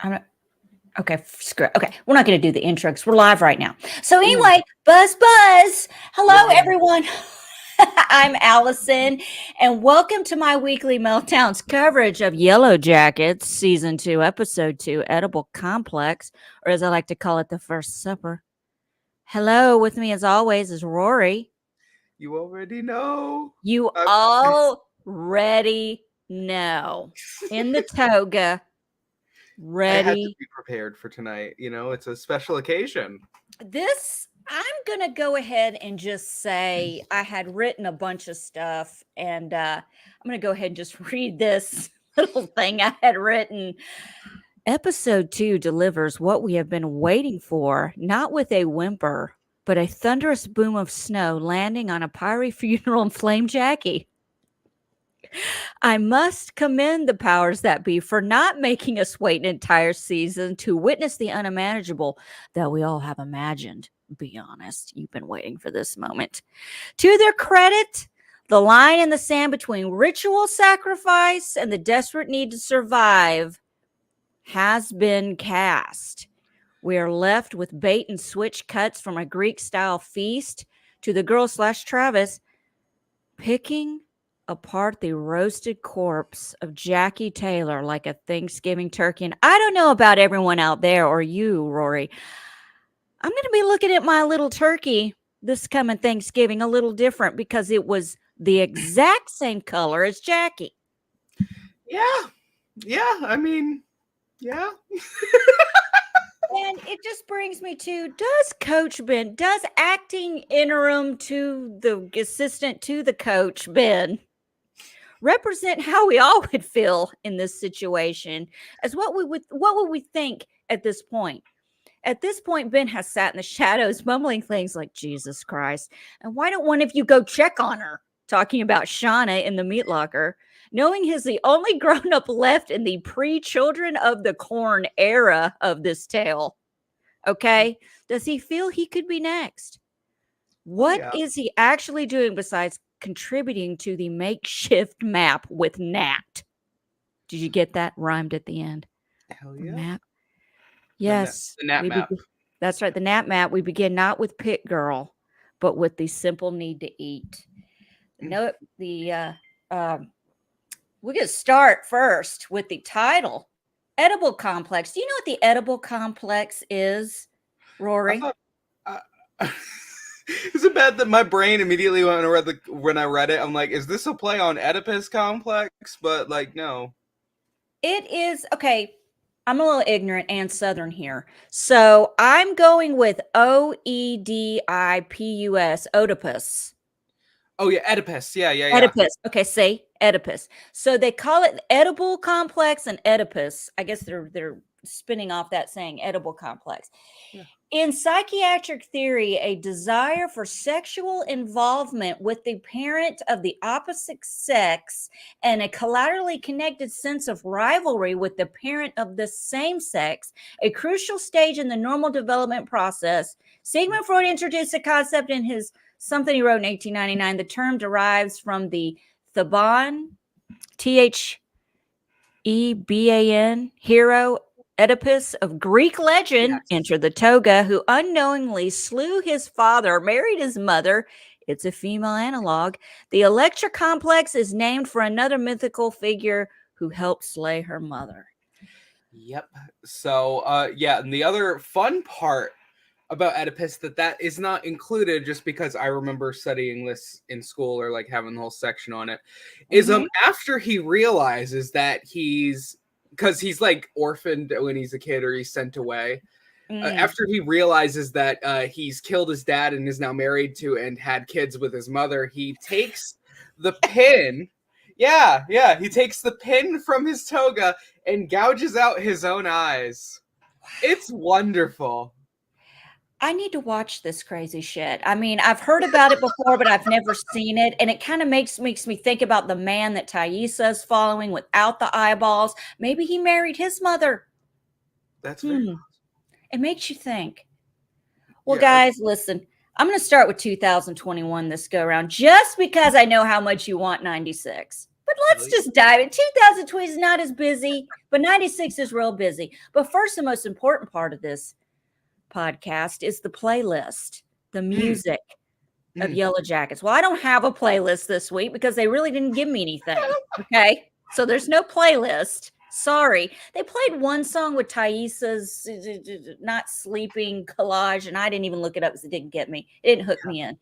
I'm not, okay, screw it. Okay, we're not going to do the intro because we're live right now. So Ooh, anyway, buzz. Hello, yeah. everyone. I'm Allison, and welcome to my weekly Meltdowns coverage of Yellowjackets, Season 2, Episode 2, Edible Complex, or as I like to call it, The First Supper. Hello, with me as always is Rory. You already know. You I, already know. In the toga, I had to ready. be prepared for tonight. It's a special occasion. I'm going to go ahead and just say I had written a bunch of stuff, and I'm going to go ahead and just read this little thing I had written. Episode 2 delivers what we have been waiting for, not with a whimper, but a thunderous boom of snow landing on a pyre funeral in Flame Jackie. I must commend the powers that be for not making us wait an entire season to witness the unmanageable that we all have imagined. Be honest, you've been waiting for this moment. To their credit, the line in the sand between ritual sacrifice and the desperate need to survive has been cast. We are left with bait and switch cuts from a Greek style feast to the girl / Travis picking apart the roasted corpse of Jackie Taylor like a Thanksgiving turkey. And I don't know about everyone out there or you, Rory. I'm going to be looking at my little turkey this coming Thanksgiving a little different because it was the exact same color as Jackie. Yeah. Yeah. Yeah. And it just brings me to, does acting interim to the assistant to the coach, Ben, represent how we all would feel in this situation? As what would we think at this point? At this point, Ben has sat in the shadows, mumbling things like, Jesus Christ, and why don't one of you go check on her? Talking about Shauna in the meat locker, knowing he's the only grown-up left in the pre-Children of the Corn era of this tale. Okay? Does he feel he could be next? Oh, What yeah. is he actually doing besides contributing to the makeshift map with Nat? Did you get that rhymed at the end? Hell The yeah. map. The, na- Yes, the nap map. that's right. The Nat map. We begin not with Pit Girl, but with the simple need to eat. No, we're gonna start first with the title, Edible Complex. Do you know what the Edible Complex is, I Rory? thought. Uh, is it bad that my brain immediately when I read it, I'm like, is this a play on Oedipus complex? But like, no. It is okay. I'm a little ignorant and Southern here. So I'm going with Oedipus, Oedipus. Oh yeah, Oedipus. Yeah, yeah, yeah. Oedipus. Okay, say Oedipus. So they call it edible complex and Oedipus. I guess they're spinning off that saying edible complex. Yeah. In psychiatric theory, a desire for sexual involvement with the parent of the opposite sex and a collaterally connected sense of rivalry with the parent of the same sex, a crucial stage in the normal development process. Sigmund Freud introduced the concept in his something he wrote in 1899. The term derives from the Theban, Theban, hero Oedipus of Greek legend, Yes. enter the toga, who unknowingly slew his father, married his mother. It's a female analog. The Electra complex is named for another mythical figure who helped slay her mother. Yep. So, yeah, and the other fun part about Oedipus that is not included just because I remember studying this in school or like having the whole section on it is after he realizes that because he's like orphaned when he's a kid or he's sent away. After he realizes that he's killed his dad and is now married to and had kids with his mother, he takes the pin. Yeah, he takes the pin from his toga and gouges out his own eyes. It's wonderful. I need to watch this crazy shit. I mean, I've heard about it before, but I've never seen it. And it kind of makes me think about the man that Thaisa is following without the eyeballs. Maybe he married his mother. That's very It makes you think. Well, Yeah. guys, listen, I'm going to start with 2021 this go around just because I know how much you want 96. But let's just dive in. 2020 is not as busy, but 96 is real busy. But first, the most important part of this podcast is the playlist, the music of Yellowjackets. Well, I don't have a playlist this week because they really didn't give me anything. Okay. So there's no playlist. Sorry. They played one song with Thaisa's Not Sleeping collage, and I didn't even look it up because it didn't get me. It didn't hook me in.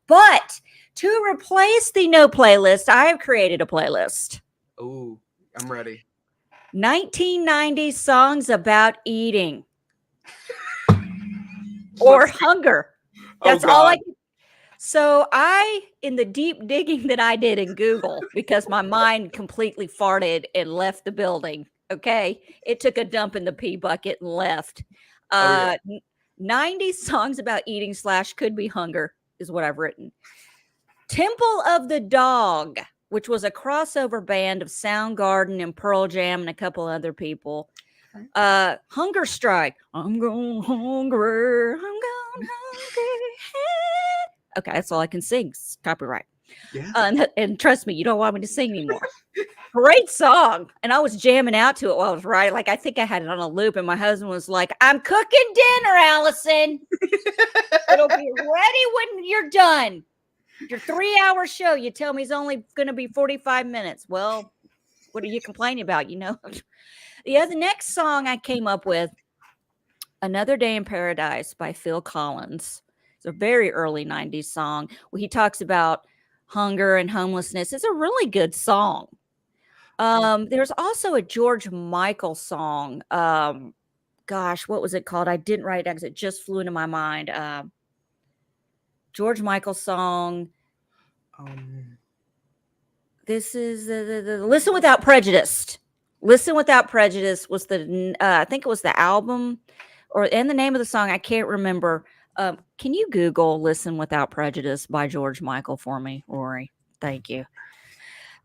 But to replace the no playlist, I have created a playlist. Oh, I'm ready. 1990 songs about eating or hunger. That's all I can. So in the deep digging that I did in Google, because my mind completely farted and left the building. Okay. It took a dump in the pee bucket and left. 90 songs about eating / could be hunger is what I've written. Temple of the Dog, which was a crossover band of Soundgarden and Pearl Jam and a couple other people. Hunger Strike. I'm going hungry. I'm going hungry. Okay, that's all I can sing. It's copyright. Yeah. And trust me, you don't want me to sing anymore. Great song. And I was jamming out to it while I was writing. Like, I think I had it on a loop, and my husband was like, I'm cooking dinner, Allison. It'll be ready when you're done. Your 3-hour show, you tell me, is only going to be 45 minutes. Well, what are you complaining about? The next song I came up with, Another Day in Paradise by Phil Collins. It's a very early 90s song where he talks about hunger and homelessness. It's a really good song. There's also a George Michael song. Gosh, what was it called? I didn't write it down because it just flew into my mind. George Michael song. This is the Listen Without Prejudice. Listen Without Prejudice was I think it was the album and the name of the song. I can't remember. Can you Google Listen Without Prejudice by George Michael for me, Rory? Thank you.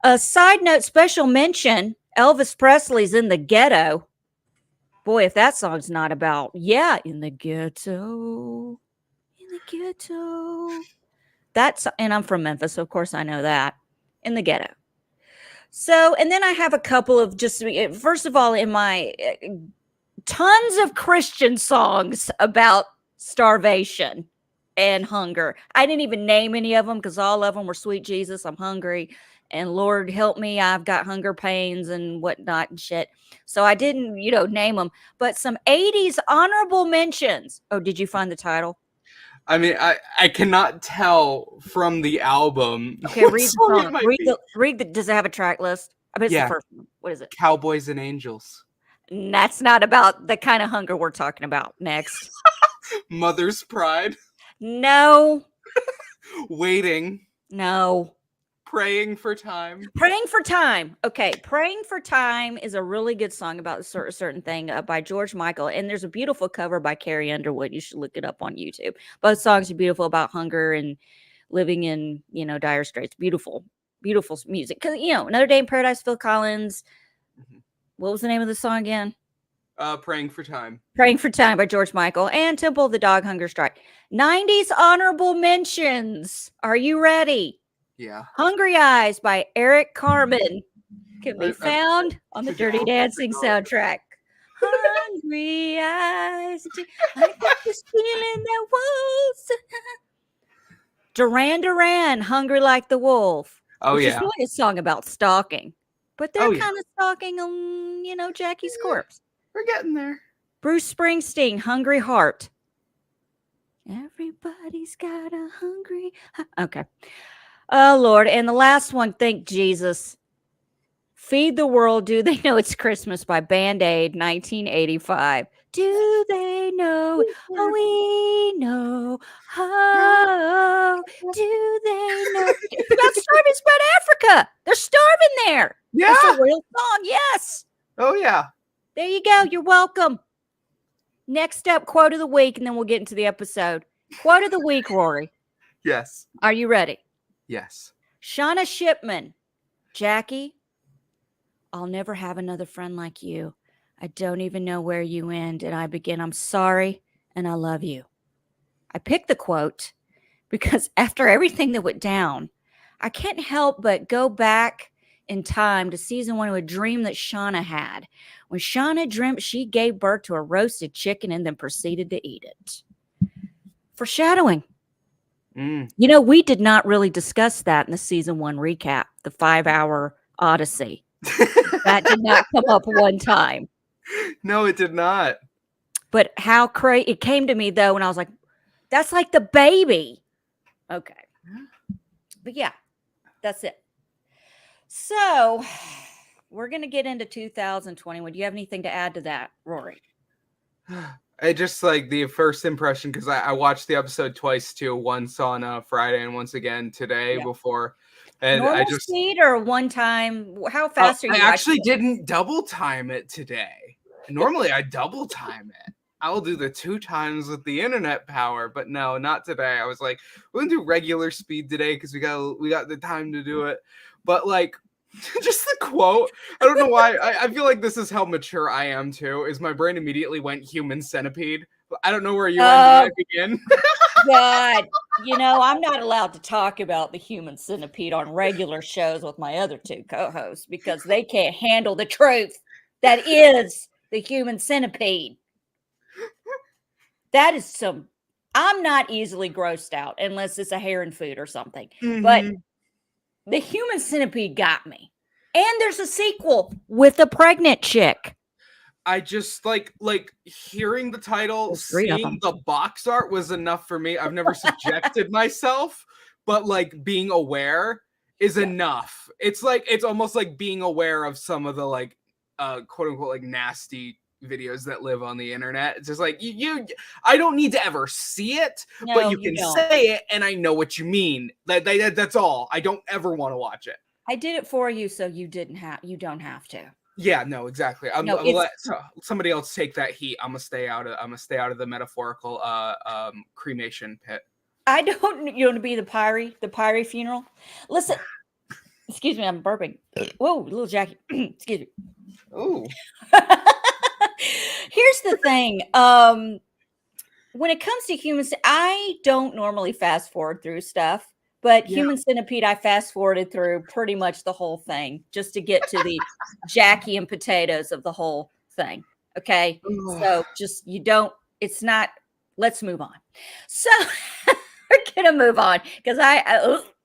A side note, special mention, Elvis Presley's In the Ghetto. Boy, if that song's not about, in the ghetto. In the ghetto. And I'm from Memphis, so of course I know that. In the ghetto. So, and then I have a couple of first of all, in my tons of Christian songs about starvation and hunger. I didn't even name any of them because all of them were Sweet Jesus, I'm hungry, and Lord help me, I've got hunger pains and whatnot and shit. So I didn't, name them, but some 80s honorable mentions. Oh, did you find the title? I mean, I cannot tell from the album. Okay, read the song. Does it have a track list? I bet it's the first one. What is it? Cowboys and Angels. That's not about the kind of hunger we're talking about. Next. Mother's Pride. No. Waiting. No. Praying for Time. Praying for Time. Okay. Praying for Time is a really good song about a certain thing by George Michael. And there's a beautiful cover by Carrie Underwood. You should look it up on YouTube. Both songs are beautiful about hunger and living in, dire straits. Beautiful, beautiful music. Because, Another Day in Paradise, Phil Collins. What was the name of the song again? Praying for Time. Praying for Time by George Michael. And Temple of the Dog, Hunger Strike. 90s honorable mentions. Are you ready? Yeah. Hungry Eyes by Eric Carmen can be found on the Dirty Dancing soundtrack. Hungry eyes, I got this feeling that was. Duran Duran, Hungry Like the Wolf. Which is really a song about stalking. But they're kind of stalking on, Jackie's corpse. We're getting there. Bruce Springsteen, Hungry Heart. Everybody's got a hungry heart. Okay. Oh, Lord. And the last one, thank Jesus. Feed the World, Do They Know It's Christmas by Band Aid, 1985. Do they know? Oh, we know. Oh, do they know? It's about starving. It's about Africa. They're starving there. Yeah. It's a real song. Yes. Oh, yeah. There you go. You're welcome. Next up, quote of the week, and then we'll get into the episode. Quote of the week, Rory. Yes. Are you ready? Yes. Shauna Shipman. Jackie, I'll never have another friend like you. I don't even know where you end and I begin. I'm sorry and I love you. I picked the quote because after everything that went down, I can't help but go back in time to season 1 of a dream that Shauna had. When Shauna dreamt she gave birth to a roasted chicken and then proceeded to eat it. Foreshadowing. You know, we did not really discuss that in the season 1 recap, the 5-hour odyssey. That did not come up one time. No, it did not. But how crazy it came to me though, and I was like, that's like the baby. Okay. But yeah, that's it. So we're going to get into 2021. Do you have anything to add to that, Rory? I just like the first impression, because I watched the episode twice too, once on Friday and once again today before. And Normal I just speed or one time? How fast are you? I actually didn't double time it today. Normally I double time it. I'll do the 2 times with the internet power, but no, not today. I was like, we're gonna do regular speed today because we got the time to do it. But like, just the quote, I don't know why. I feel like this is how mature I am too. Is my brain immediately went human centipede? I don't know where you end and I begin. God, you know, I'm not allowed to talk about the human centipede on regular shows with my other 2 co-hosts because they can't handle the truth that is the human centipede. That is some. I'm not easily grossed out unless it's a heron food or something. But the human centipede got me. And there's a sequel with a pregnant chick. I just like hearing the title, seeing the box art was enough for me. I've never subjected myself, but like being aware is enough. It's like, it's almost like being aware of some of the like quote unquote like nasty videos that live on the internet. It's just like I don't need to ever see it, but you can say it and I know what you mean. That's all. I don't ever want to watch it. I did it for you so you don't have to. Yeah, no, exactly. I'm let somebody else take that heat. I'm gonna stay out of the metaphorical cremation pit. I don't. You want to be the Pyrie funeral? Listen, excuse me, I'm burping. Whoa, little Jackie. Excuse me. Oh. Here's the thing. When it comes to humans, I don't normally fast forward through stuff. But Human Centipede, I fast forwarded through pretty much the whole thing just to get to the Jackie and potatoes of the whole thing. Okay. So just, it's not, let's move on. So we're going to move on because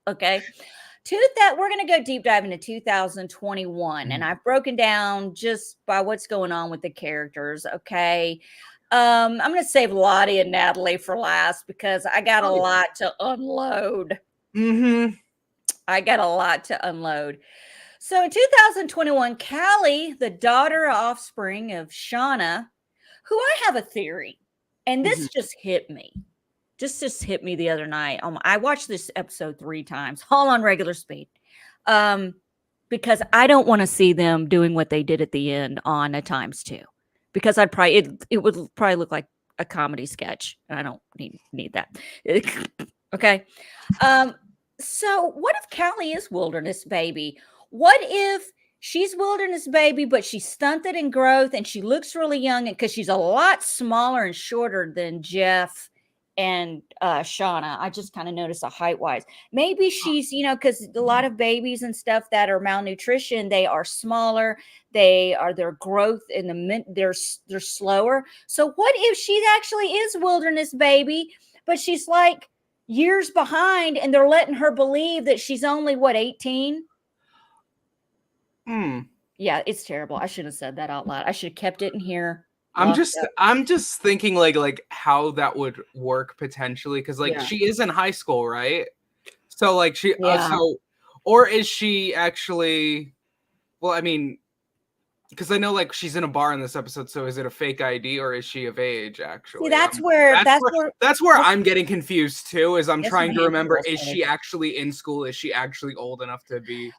okay. We're going to go deep dive into 2021 and I've broken down just by what's going on with the characters. Okay. I'm going to save Lottie and Natalie for last because I got a lot to unload. I got a lot to unload. So in 2021, Callie, the daughter offspring of Shauna, who I have a theory, and this just hit me. Just hit me the other night. I watched this episode 3 times, all on regular speed, because I don't want to see them doing what they did at the end on a ×2, because it would probably look like a comedy sketch, and I don't need that. Okay. So what if Callie is Wilderness Baby? What if she's Wilderness Baby, but she's stunted in growth and she looks really young because she's a lot smaller and shorter than Jeff and Shauna? I just kind of noticed a height-wise. Maybe she's, because a lot of babies and stuff that are malnutrition, they are smaller. Their growth in they're slower. So what if she actually is Wilderness Baby, but she's like years behind and they're letting her believe that she's only 18? Yeah, it's terrible. I shouldn't have said that out loud. I should have kept it in here. I'm just thinking like how that would work potentially, because she is in high school, right? So like or is she actually, well, I mean, because I know like she's in a bar in this episode, so is it a fake ID or is she of age actually? See, that's where I'm getting confused too, is I'm trying to remember, is she actually in school? Is she actually old enough to be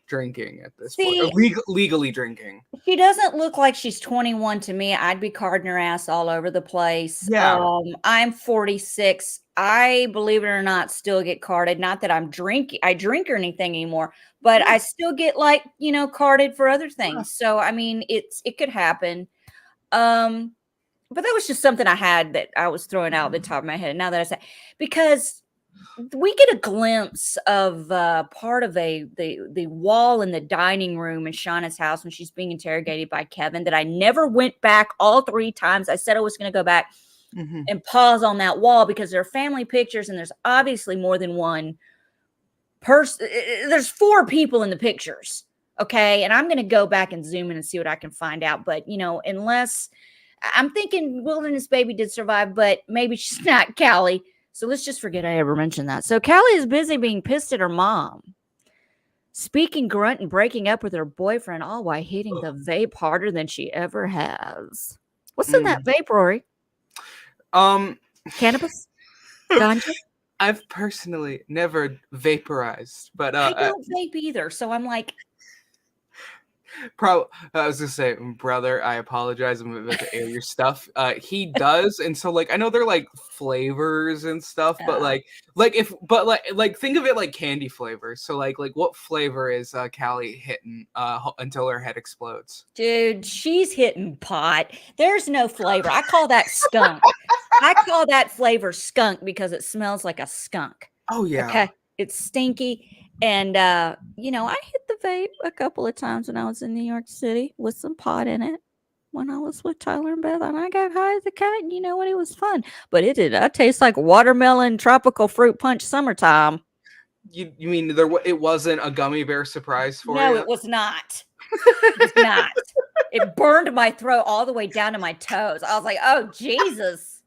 drinking at this point, or legally drinking? She doesn't look like she's 21 to me. I'd be carding her ass all over the place. I'm 46. I, believe it or not, still get carded. Not that I drink or anything anymore, but I still get carded for other things. So I mean, it could happen. But that was just something I had that I was throwing out the top of my head. Now that I say, because we get a glimpse of part of the wall in the dining room in Shauna's house when she's being interrogated by Kevin that I never went back all 3 times. I said I was going to go back and pause on that wall because there are family pictures and there's obviously more than one person. There's 4 people in the pictures. Okay. And I'm going to go back and zoom in and see what I can find out. But, unless I'm thinking Wilderness Baby did survive, but maybe she's not Callie. So let's just forget I ever mentioned that. So Callie is busy being pissed at her mom, speaking grunt and breaking up with her boyfriend, all while hitting the vape harder than she ever has. What's in that vape, Rory? Cannabis? Ganja? I've personally never vaporized, but I don't vape either. So I'm like, I was gonna say, brother, I apologize. I'm about to air your stuff. He does, and so like I know they're like flavors and stuff, but think of it like candy flavors. So like what flavor is Callie hitting until her head explodes? dude, she's hitting pot. There's no flavor. I call that skunk. I call that flavor skunk because it smells like a skunk. Oh yeah. Okay. It's stinky. And, I hit the vape a couple of times when I was in New York City with some pot in it when I was with Tyler and Beth. And I got high as a kite. And you know what? It was fun. But it did not taste like watermelon tropical fruit punch summertime. You mean it wasn't a gummy bear surprise for you? No, it was not. It was not. It burned my throat all the way down to my toes. I was like, oh, Jesus.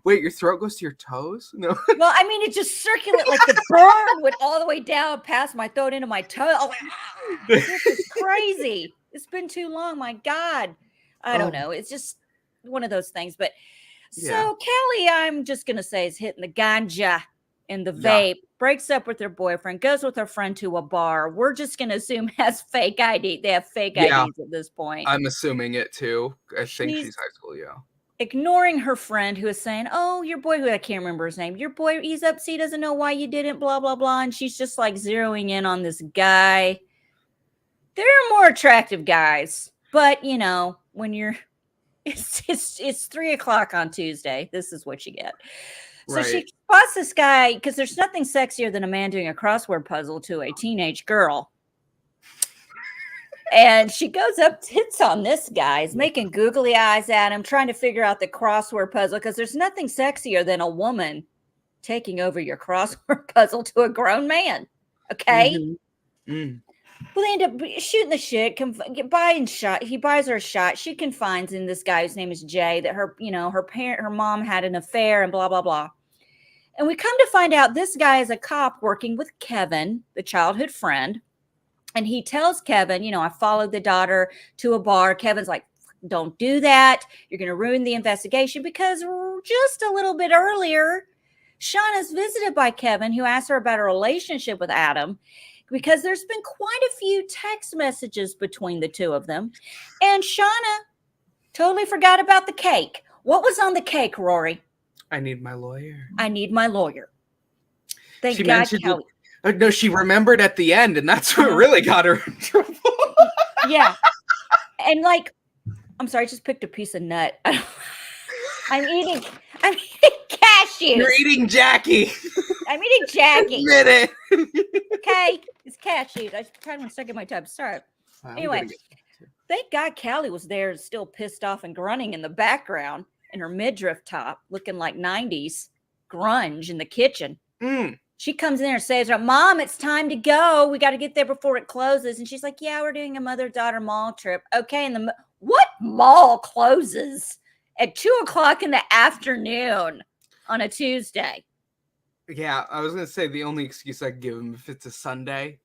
Wait, your throat goes to your toes? No. Well, I mean, it just circulated like the burn went all the way down past my throat into my toe. Oh, this is crazy. It's been too long. My God. I don't know. It's just one of those things. But so Callie, I'm just going to say, is hitting the ganja and the vape, breaks up with her boyfriend, goes with her friend to a bar. We're just going to assume has fake ID. They have fake IDs at this point. I'm assuming it too. I think she's high school, ignoring her friend who is saying, oh, your boy, who I can't remember his name, your boy, he's upset, he doesn't know why you didn't, blah, blah, blah. And she's just like zeroing in on this guy. There are more attractive guys, but when you're, it's 3:00 on Tuesday. This is what you get. So she spots this guy because there's nothing sexier than a man doing a crossword puzzle to a teenage girl. And she goes up, hits on this guy, is making googly eyes at him, trying to figure out the crossword puzzle because there's nothing sexier than a woman taking over your crossword puzzle to a grown man. Okay? Well, they end up shooting the shit, buying shot. He buys her a shot. She confides in this guy whose name is Jay that her mom had an affair and blah, blah, blah. And we come to find out this guy is a cop working with Kevin, the childhood friend. And he tells Kevin, I followed the daughter to a bar. Kevin's like, don't do that. You're going to ruin the investigation because just a little bit earlier, Shauna's visited by Kevin, who asked her about a relationship with Adam because there's been quite a few text messages between the two of them. And Shauna totally forgot about the cake. What was on the cake, Rory? I need my lawyer. I need my lawyer. Thank God, Kelly. No, she remembered at the end, and that's what really got her in trouble. Yeah. And I'm sorry, I just picked a piece of nut. I'm eating cashews. You're eating Jackie. I'm eating Jackie. Admit it. Okay, it's cashews. I tried one second my time. Sorry. Anyway, thank God Callie was there, still pissed off and grunting in the background in her midriff top, looking like 90s grunge in the kitchen. She comes in there and says, Mom, it's time to go. We got to get there before it closes. And she's like, yeah, we're doing a mother-daughter mall trip. Okay. And what mall closes at 2:00 in the afternoon on a Tuesday? Yeah, I was going to say the only excuse I give him if it's a Sunday.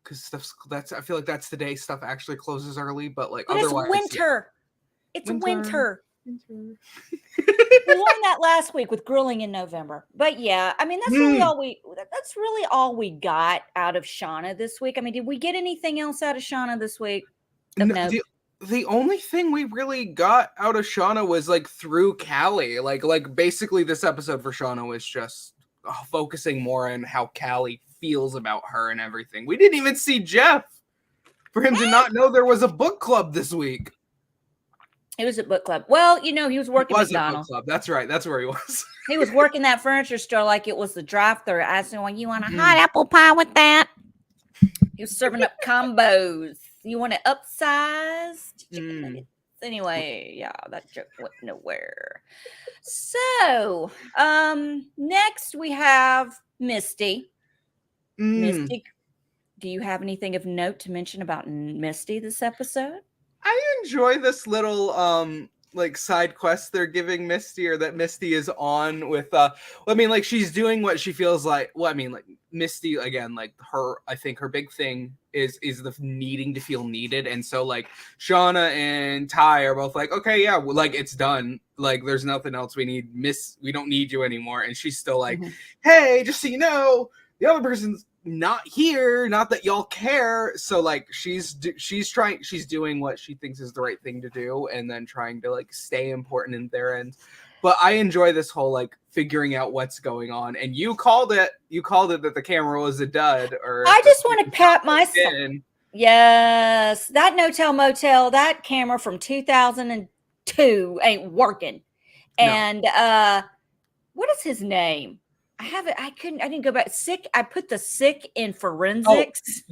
Because I feel like that's the day stuff actually closes early. But otherwise. It's winter. It's winter. We learned that last week with grilling in November. But yeah, I mean, that's really all we got out of Shauna this week. I mean, did we get anything else out of Shauna this week? No. The only thing we really got out of Shauna was through Callie. Like basically this episode for Shauna was just focusing more on how Callie feels about her and everything. We didn't even see Jeff for him to not know there was a book club this week. He was at book club. Well, he was He working was at book McDonald's. club. That's right. That's where he was. He was working that furniture store like it was the drive-thru. Asking, "Well, you want a hot apple pie with that?" He was serving up combos. You want it upsized chicken nuggets? Anyway, yeah, that joke went nowhere. So, next we have Misty. Misty, do you have anything of note to mention about Misty this episode? I enjoy this little like side quest they're giving Misty, or that Misty is on with I mean, like, she's doing what she feels like. Well, I mean, like, Misty, again, like, I think her big thing is the needing to feel needed. And so, like, Shauna and Ty are both like, okay, yeah, well, like, it's done, like, there's nothing else we need, we don't need you anymore. And she's still like, hey, just so you know, the other person's not here, not that y'all care. So, like, she's doing what she thinks is the right thing to do, and then trying to, like, stay important in their end. But I enjoy this whole, like, figuring out what's going on. And you called it that the camera was a dud. Or I just want to pat myself. Yes, that No Tell Motel, that camera from 2002 ain't working. And what is his name? I didn't go back. Sick. I put the sick in forensics.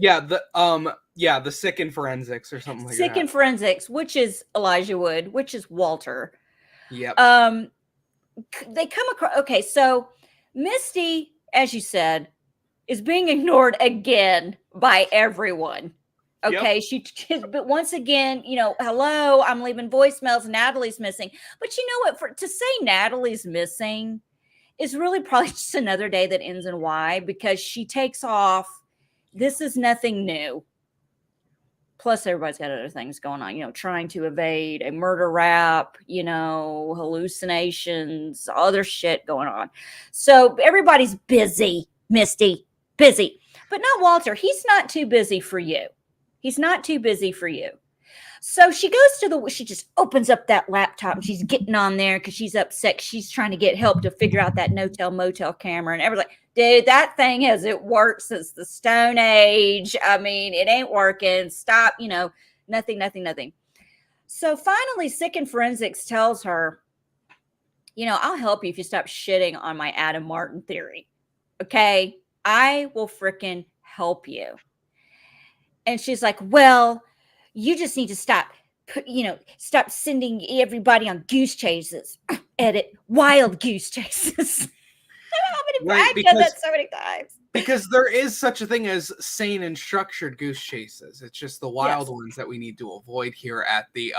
Oh, yeah, the sick in forensics or something like that. Sick in forensics, which is Elijah Wood, which is Walter. Yep. They come across. Okay, so Misty, as you said, is being ignored again by everyone. Okay, but once again, hello, I'm leaving voicemails. Natalie's missing. But you know what? To say Natalie's missing is really probably just another day that ends in Y, because she takes off. This is nothing new. Plus, everybody's got other things going on, trying to evade a murder rap, hallucinations, other shit going on. So everybody's busy, Misty, busy. But not Walter. He's not too busy for you. He's not too busy for you. So she goes she just opens up that laptop, and she's getting on there because she's upset. She's trying to get help to figure out that No Tell Motel camera. And everybody's like, dude, that thing hasn't worked since the Stone Age. I mean, it ain't working. Stop, nothing. So finally, Sick in Forensics tells her, I'll help you if you stop shitting on my Adam Martin theory. Okay? I will frickin' help you. And she's like, well, you just need to stop sending everybody on goose chases. Edit, wild goose chases. I've done that so many times. Because there is such a thing as sane and structured goose chases. It's just the wild ones that we need to avoid here at the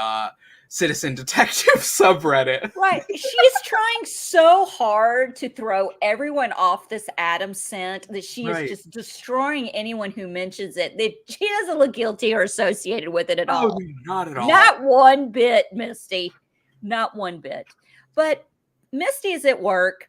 Citizen Detective subreddit. Right. She's trying so hard to throw everyone off this Adam scent that she is just destroying anyone who mentions it. That she doesn't look guilty or associated with it at all. Oh, not at all. Not one bit, Misty. Not one bit. But Misty is at work.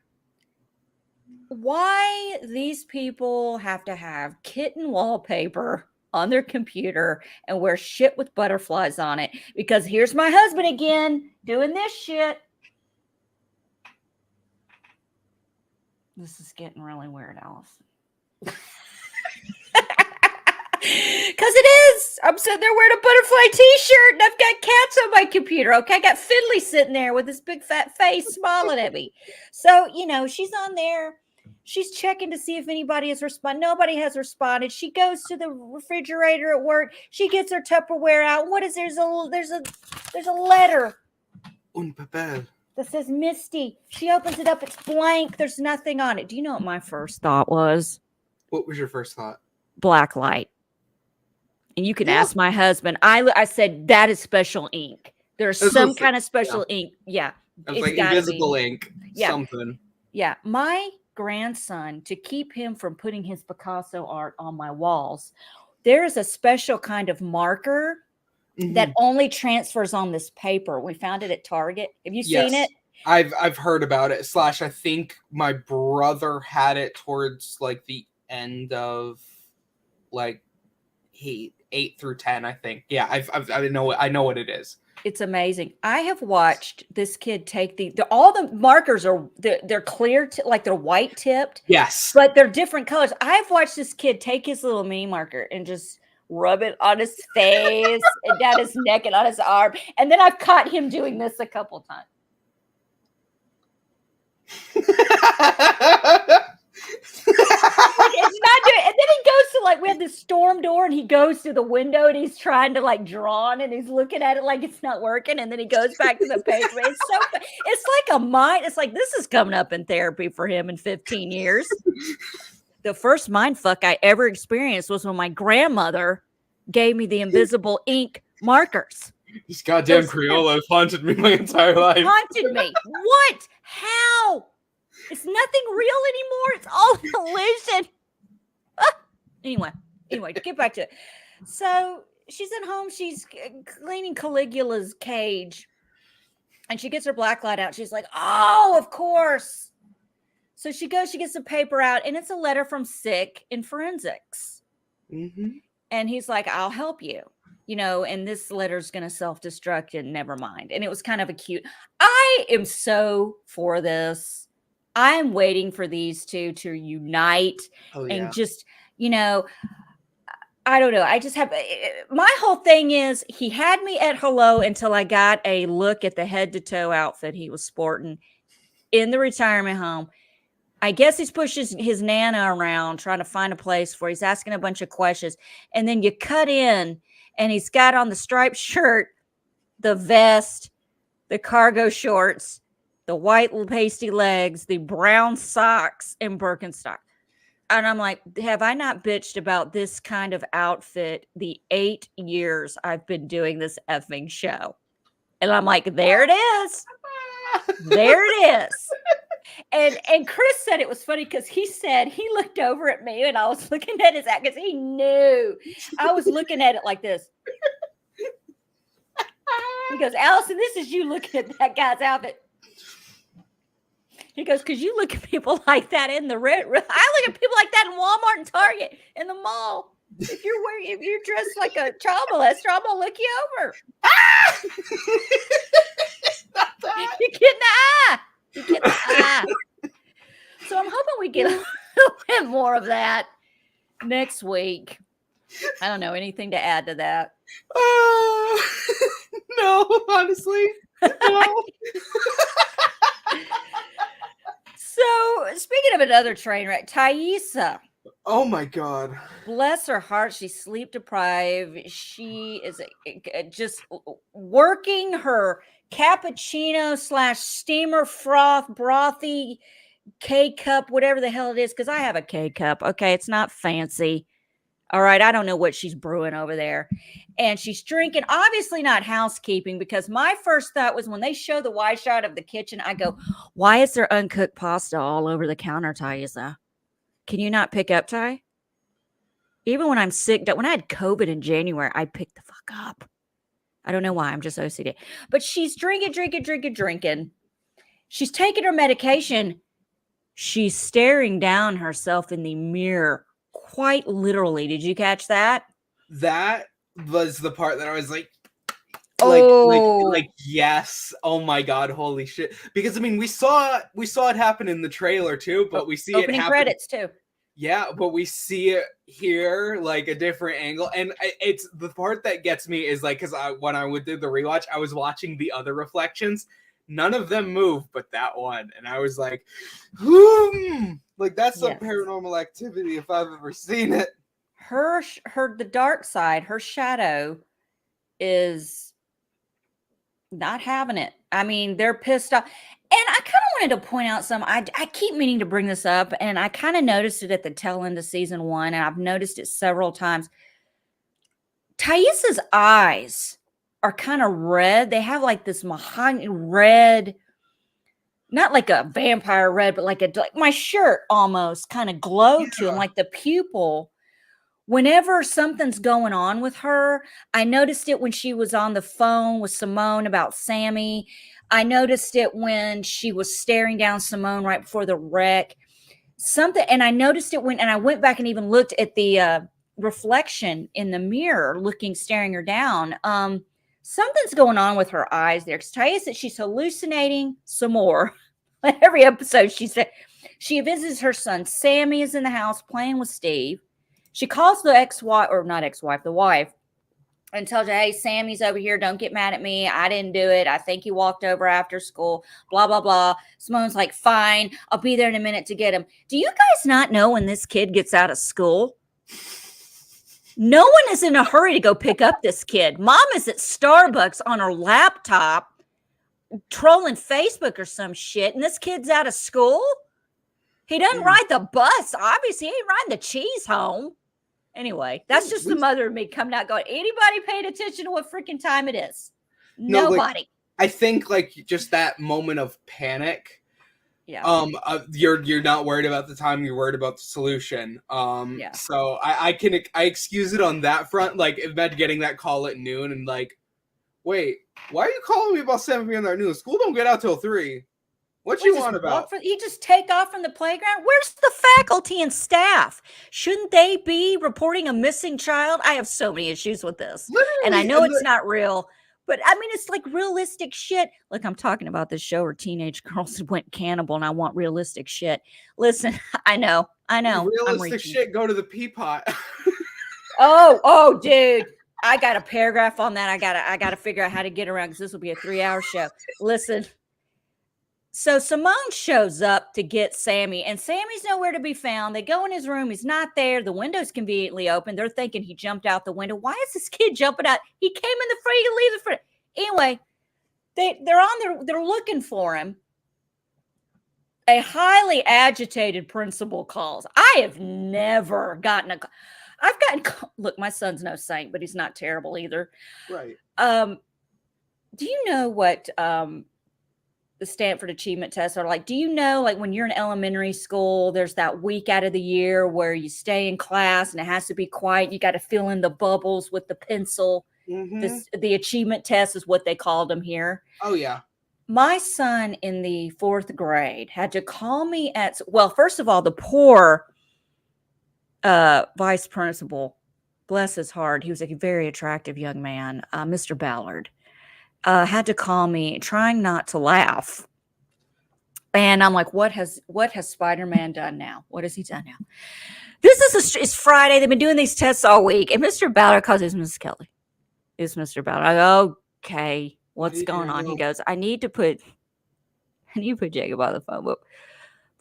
Why these people have to have kitten wallpaper on their computer and wear shit with butterflies on it? Because here's my husband again doing this shit. This is getting really weird, Allison. Because it is. I'm sitting there wearing a butterfly t-shirt and I've got cats on my computer. Okay, I got Fiddly sitting there with his big fat face smiling at me. So, she's on there. She's checking to see if anybody has responded. Nobody has responded. She goes to the refrigerator at work. She gets her Tupperware out. What is there's a letter. Un papel. That says Misty. She opens it up. It's blank. There's nothing on it. Do you know what my first thought was? What was your first thought? Black light. And you can ask my husband. I said that is special ink. There's some kind of special ink. Yeah. It was like invisible ink. Yeah. Something. Yeah. My grandson, to keep him from putting his Picasso art on my walls, there is a special kind of marker that only transfers on this paper. We found it at Target. Have you seen it? I've heard about it. / I think my brother had it towards like the end of like 8 through 10, I think. Yeah, I know what it is. It's amazing. I have watched this kid take all the markers they're clear, like they're white tipped. Yes. But they're different colors. I've watched this kid take his little mini marker and just rub it on his face and down his neck and on his arm. And then I've caught him doing this a couple times. Like, it's not doing, and then he goes to, like, we have this storm door and he goes to the window and he's trying to, like, draw on it and he's looking at it like it's not working, and then he goes back to the page. It's like a mind, it's like this is coming up in therapy for him in 15 years. The first mind fuck I ever experienced was when my grandmother gave me the invisible ink markers. This goddamn Crayola has haunted me my entire life. Haunted me. What? How? It's nothing real anymore. It's all an illusion. Anyway, to get back to it. So she's at home. She's cleaning Caligula's cage. And she gets her black light out. She's like, oh, of course. So she goes, she gets the paper out. And it's a letter from Sick in Forensics. Mm-hmm. And he's like, I'll help you. You know, and this letter's going to self-destruct and never mind. And it was kind of a cute. I am so for this. I'm waiting for these two to unite and just, you know, I don't know. I just have, my whole thing is he had me at hello until I got a look at the head to toe outfit he was sporting in the retirement home. I guess he's pushes his Nana around trying to find a place for, he's asking a bunch of questions. And then you cut in and he's got on the striped shirt, the vest, the cargo shorts, the white pasty legs, the brown socks, and Birkenstock. And I'm like, have I not bitched about this kind of outfit the 8 years I've been doing this effing show? And I'm like, there it is. There it is. And Chris said it was funny because he said he looked over at me and I was looking at his outfit because he knew I was looking at it like this. He goes, Allison, this is you looking at that guy's outfit. He goes, because you look at people like that in the red. I look at people like that in Walmart and Target in the mall. If you're dressed like a child molester, I'm gonna look you over. You get in the eye. You get in the eye. So I'm hoping we get a little bit more of that next week. I don't know, anything to add to that? No, honestly, no. So, speaking of another train wreck, Thaisa. Oh my God. Bless her heart. She's sleep deprived. She is just working her cappuccino / steamer froth, brothy K-cup, whatever the hell it is, because I have a K-cup. Okay, it's not fancy. All right, I don't know what she's brewing over there. And she's drinking, obviously not housekeeping, because my first thought was when they show the wide shot of the kitchen, I go, why is there uncooked pasta all over the counter, Thaisa? Can you not pick up, Ty? Even when I'm sick, when I had COVID in January, I picked the fuck up. I don't know why, I'm just OCD. But she's drinking. She's taking her medication. She's staring down herself in the mirror. Quite literally. Did you catch that? That was the part that I was like, yes. Oh my God, holy shit. Because I mean, we saw it happen in the trailer too, but we see opening it happen. Credits too. Yeah, but we see it here, like a different angle. And it's the part that gets me is like, because when I would do the rewatch, I was watching the other reflections. None of them move, but that one. And I was like, like that's some Paranormal Activity if I've ever seen it. The dark side, her shadow is not having it. I mean, they're pissed off. And I kind of wanted to point out I keep meaning to bring this up, and I kind of noticed it at the tail end of season 1, and I've noticed it several times. Thaisa's eyes are kind of red. They have like this mahogany red, not like a vampire red, but like my shirt almost kind of glow to them, like the pupil. Whenever something's going on with her, I noticed it when she was on the phone with Simone about Sammy. I noticed it when she was staring down Simone right before the wreck. And I noticed it and I went back and even looked at the reflection in the mirror, staring her down. Something's going on with her eyes there. Because Thaisa, she's hallucinating some more. Every episode, she said she visits her son. Sammy is in the house playing with Steve. She calls the ex-wife, or not ex-wife, the wife, and tells her, hey, Sammy's over here. Don't get mad at me. I didn't do it. I think he walked over after school, blah, blah, blah. Simone's like, fine, I'll be there in a minute to get him. Do you guys not know when this kid gets out of school? No one is in a hurry to go pick up this kid. Mom is at Starbucks on her laptop trolling Facebook or some shit, and this kid's out of school? He doesn't ride the bus. Obviously, he ain't riding the cheese home. Anyway, that's just the mother of me coming out going, anybody paying attention to what freaking time it is? No, Nobody. I think like just that moment of panic. Yeah. You're not worried about the time, you're worried about the solution. Yeah. So I excuse it on that front. Like, imagine getting that call at noon and like, wait, why are you calling me about 7 p.m. at noon? School don't get out till 3. What you want about? You just take off from the playground? Where's the faculty and staff? Shouldn't they be reporting a missing child? I have so many issues with this. Literally, and I know it's not real, but I mean, it's like realistic shit. Look, I'm talking about this show where teenage girls went cannibal, and I want realistic shit. Listen, I know. Realistic shit, go to the pea pot. Oh, dude. I got a paragraph on that. I gotta figure out how to get around, because this will be a 3-hour show. Listen. So Simone shows up to get Sammy, and Sammy's nowhere to be found. They go in his room. He's not there. The window's conveniently open. They're thinking he jumped out the window. Why is this kid jumping out? He came in the front. He can leave the front. Anyway, they're looking for him. A highly agitated principal calls. I have never gotten look, my son's no saint, but he's not terrible either. Right. Do you know what the Stanford Achievement Tests are like? Do you know, like, when you're in elementary school, there's that week out of the year where you stay in class and it has to be quiet. You got to fill in the bubbles with the pencil. Mm-hmm. The achievement test is what they called them here. Oh, yeah. My son in the 4th grade had to call me first of all, the poor vice principal, bless his heart, he was a very attractive young man, Mr. Ballard, had to call me trying not to laugh. And I'm like, what has Spider-Man done now? What has he done now? It's Friday. They've been doing these tests all week. And Mr. Ballard calls his Mrs. Kelly. It's Mr. Ballard. I go, okay, what's going on? He goes, I need to put Jacob on the phone. But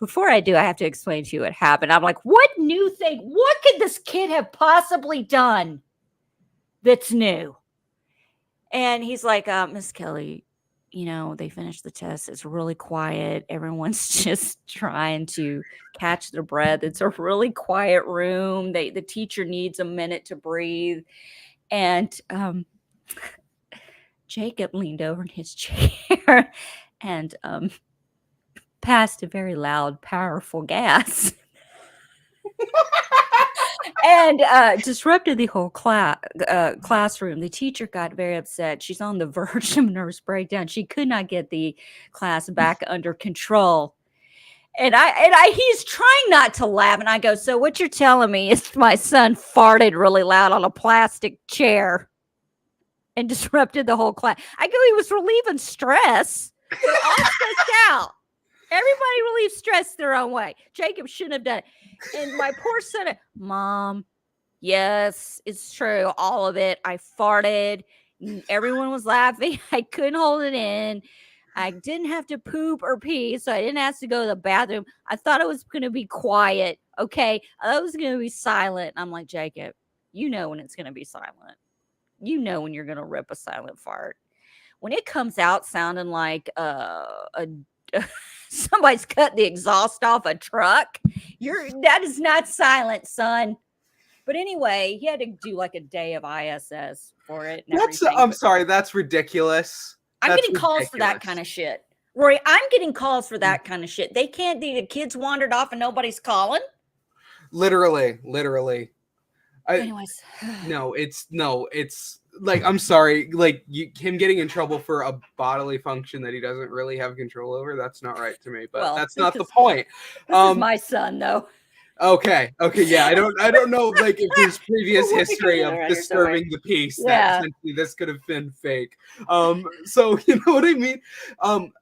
before I do, I have to explain to you what happened. I'm like, what new thing? What could this kid have possibly done that's new? And he's like, Miss Kelly, they finished the test. It's really quiet. Everyone's just trying to catch their breath. It's a really quiet room. The teacher needs a minute to breathe. And Jacob leaned over in his chair and passed a very loud, powerful gas. And disrupted the whole classroom. The teacher got very upset. She's on the verge of nervous breakdown. She could not get the class back under control. And he's trying not to laugh. And I go, so what you're telling me is my son farted really loud on a plastic chair and disrupted the whole class. I go, he was relieving stress. We're all stressed out. Everybody relieves stress their own way. Jacob shouldn't have done it. And my poor son, Mom, yes, it's true. All of it. I farted. Everyone was laughing. I couldn't hold it in. I didn't have to poop or pee, so I didn't have to go to the bathroom. I thought it was going to be quiet. Okay. I thought it was going to be silent. I'm like, Jacob, you know when it's going to be silent. You know when you're going to rip a silent fart. When it comes out sounding like somebody's cut the exhaust off a truck, that is not silent, son. But anyway, he had to do like a day of ISS for it. I'm sorry, that's ridiculous. I'm getting calls for that kind of shit. Rory, I'm getting calls for that kind of shit. They can't, the kids wandered off and nobody's calling. Literally. Anyways. It's like, I'm sorry, like him getting in trouble for a bodily function that he doesn't really have control over. That's not right to me, but that's not the point. This is my son, though. Okay, yeah. I don't know, like, if there's previous history of disturbing the peace. That essentially this could have been fake. So you know what I mean.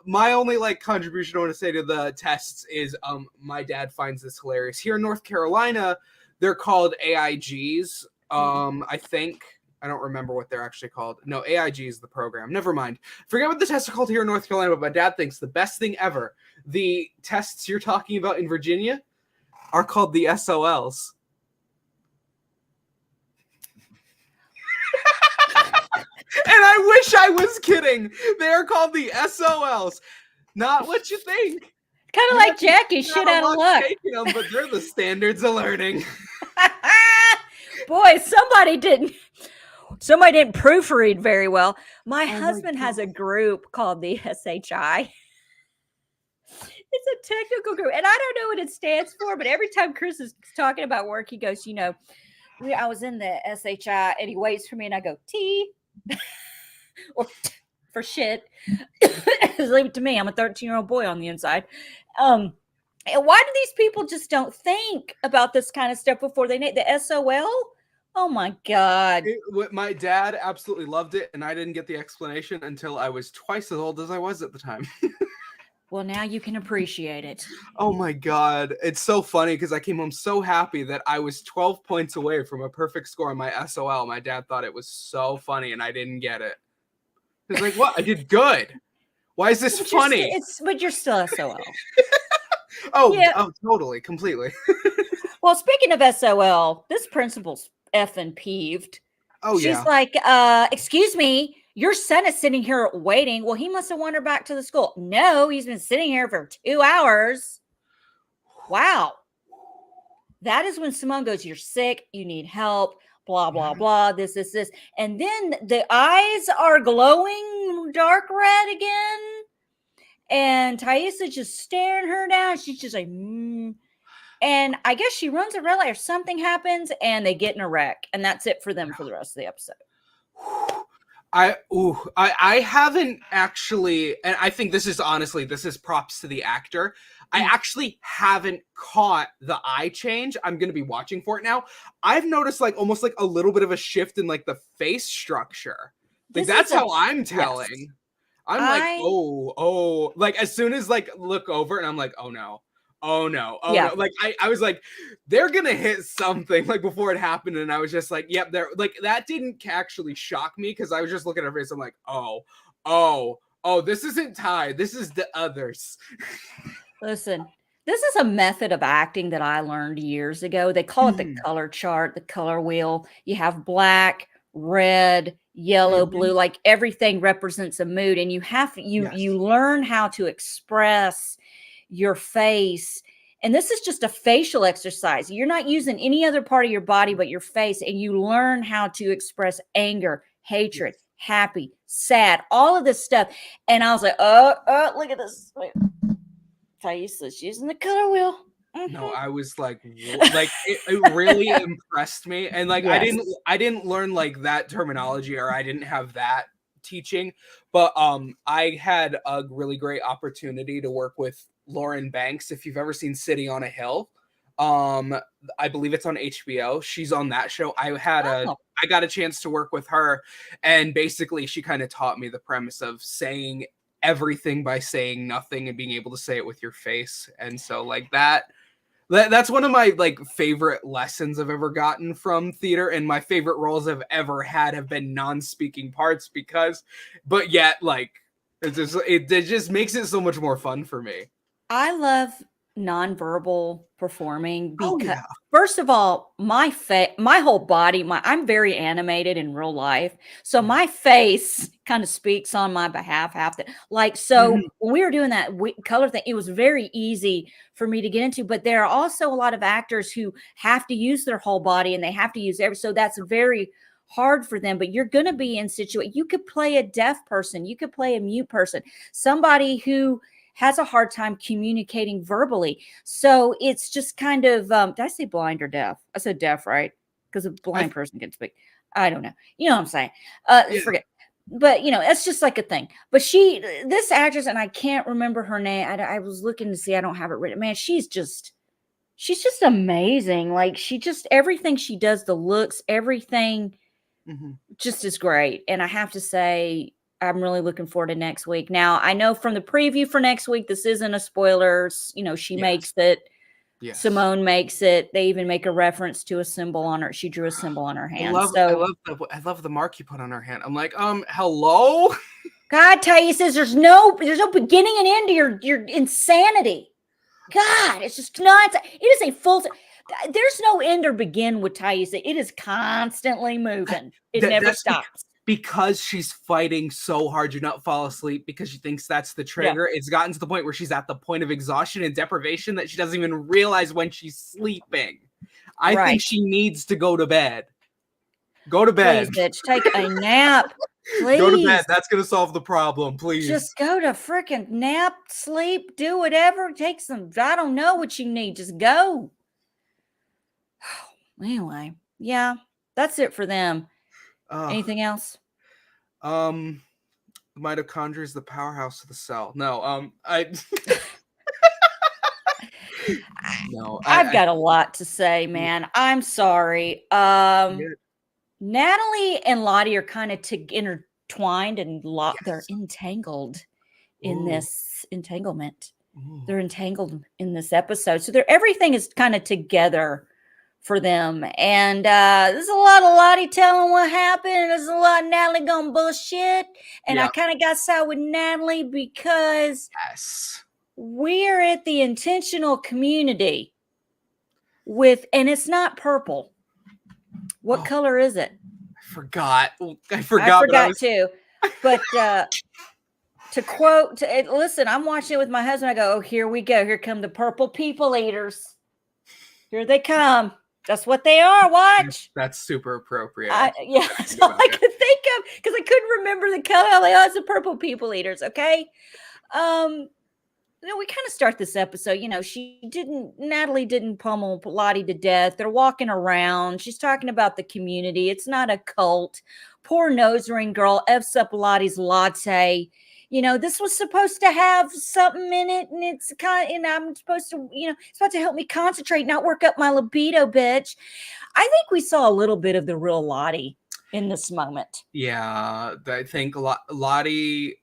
My only like contribution I want to say to the tests is, my dad finds this hilarious. Here in North Carolina, They're called AIGs. I think. I don't remember what they're actually called. No, AIG is the program. Never mind. Forget what the tests are called here in North Carolina, but my dad thinks the best thing ever. The tests you're talking about in Virginia are called the SOLs. And I wish I was kidding. They are called the SOLs. Not what you think. Kind of like Jackie, shit out of luck. Them, but they're the standards of learning. Boy, somebody didn't proofread very well. My husband has a group called the SHI. It's a technical group, and I don't know what it stands for, but every time Chris is talking about work, he goes, I was in the SHI, and he waits for me, and I go, T, or for shit. Leave it to me. I'm a 13-year-old boy on the inside. And why do these people just don't think about this kind of stuff before they need the SOL? Oh my God. My dad absolutely loved it, and I didn't get the explanation until I was twice as old as I was at the time. Well, now you can appreciate it. Oh my God. It's so funny because I came home so happy that I was 12 points away from a perfect score on my SOL. My dad thought it was so funny, and I didn't get it. He's like, what? I did good. Why is this funny? But you're still SOL. Oh, totally. Completely. Well, speaking of SOL, this principal's effing peeved. Oh, She's like, excuse me, your son is sitting here waiting. Well, he must have wandered back to the school. No, he's been sitting here for 2 hours. Wow. That is when Simone goes, you're sick, you need help, blah, blah, blah, this. And then the eyes are glowing dark red again. And Thaisa just staring her down. She's just like, And I guess she runs a red light or something happens and they get in a wreck. And that's it for them for the rest of the episode. I haven't actually, and I think this is props to the actor. I actually haven't caught the eye change. I'm going to be watching for it now. I've noticed almost a little bit of a shift in the face structure. That's how I'm telling. Yes. I'm as soon as look over and I'm like, oh no. No. I was like, they're gonna hit something before it happened, and I was just like, yep, they're that didn't actually shock me because I was just looking at her face. I'm like, oh, this isn't Ty, this is the others. Listen, this is a method of acting that I learned years ago. They call it the color chart, the color wheel. You have black, red, yellow, blue, everything represents a mood, and you learn how to express your face. And this is just a facial exercise. You're not using any other part of your body but your face, and you learn how to express anger, hatred, happy, sad, all of this stuff. And I was like, look at this. Thaisa's using the color wheel. No, I was it really impressed me. And I didn't learn that terminology, or I didn't have that teaching, but I had a really great opportunity to work with Lauren Banks. If you've ever seen City on a Hill, I believe it's on HBO. She's on that show. I got a chance to work with her, and basically she kind of taught me the premise of saying everything by saying nothing and being able to say it with your face. And so that's one of my favorite lessons I've ever gotten from theater, and my favorite roles I've ever had have been non-speaking parts but yet it just makes it so much more fun for me. I love nonverbal performing because first of all, my whole body, I'm very animated in real life. So my face kind of speaks on my behalf when we were doing that color thing, it was very easy for me to get into, but there are also a lot of actors who have to use their whole body and they have to use so that's very hard for them. But you're going to be in you could play a deaf person, you could play a mute person, somebody who has a hard time communicating verbally. So it's just kind of, did I say blind or deaf? I said deaf, right? Because a blind person can speak. I don't know. You know what I'm saying? Forget. But, it's just a thing. But this actress, and I can't remember her name. I was looking to see, I don't have it written. Man, she's just amazing. Everything she does, the looks, everything just is great. And I have to say, I'm really looking forward to next week. Now, I know from the preview for next week, this isn't a spoiler. She makes it Yes. Simone makes it. They even make a reference to a symbol on her. She drew a symbol on her hand. I love the mark you put on her hand. I'm like, hello? God, Thais says there's no beginning and end to your insanity. God, it's just nuts. It is a full. There's no end or begin with Thais. It is constantly moving. It never stops. Because she's fighting so hard to not fall asleep because she thinks that's the trigger. Yeah. It's gotten to the point where she's at the point of exhaustion and deprivation that she doesn't even realize when she's sleeping. I think she needs to go to bed. Go to bed. Please, bitch, take a nap. Please. Go to bed. That's going to solve the problem. Please. Just go to freaking nap, sleep, do whatever. Take some, I don't know what you need. Just go. Anyway, yeah, that's it for them. Anything else? The mitochondria is the powerhouse of the cell. No, no, I've got a lot to say, man. I'm sorry. Natalie and Lottie are kind of intertwined and they're entangled in this entanglement. Ooh. They're entangled in this episode. So everything is kind of together for them. And there's a lot of Lottie telling what happened. There's a lot of Natalie going bullshit. And I kind of got side with Natalie because we're at the intentional community and it's not purple. What color is it? I forgot too. But to quote, listen, I'm watching it with my husband. I go, oh, here we go. Here come the purple people eaters. Here they come. That's what they are. Watch. That's super appropriate. That's all I could think of because I couldn't remember the color. I'm like, oh, it's the purple people eaters. Okay. We kind of start this episode. Natalie didn't pummel Lottie to death. They're walking around. She's talking about the community. It's not a cult. Poor nose ring girl F's up Lottie's latte. This was supposed to have something in it, and it's I'm supposed to, it's supposed to help me concentrate, not work up my libido, bitch. I think we saw a little bit of the real Lottie in this moment. Yeah, I think Lottie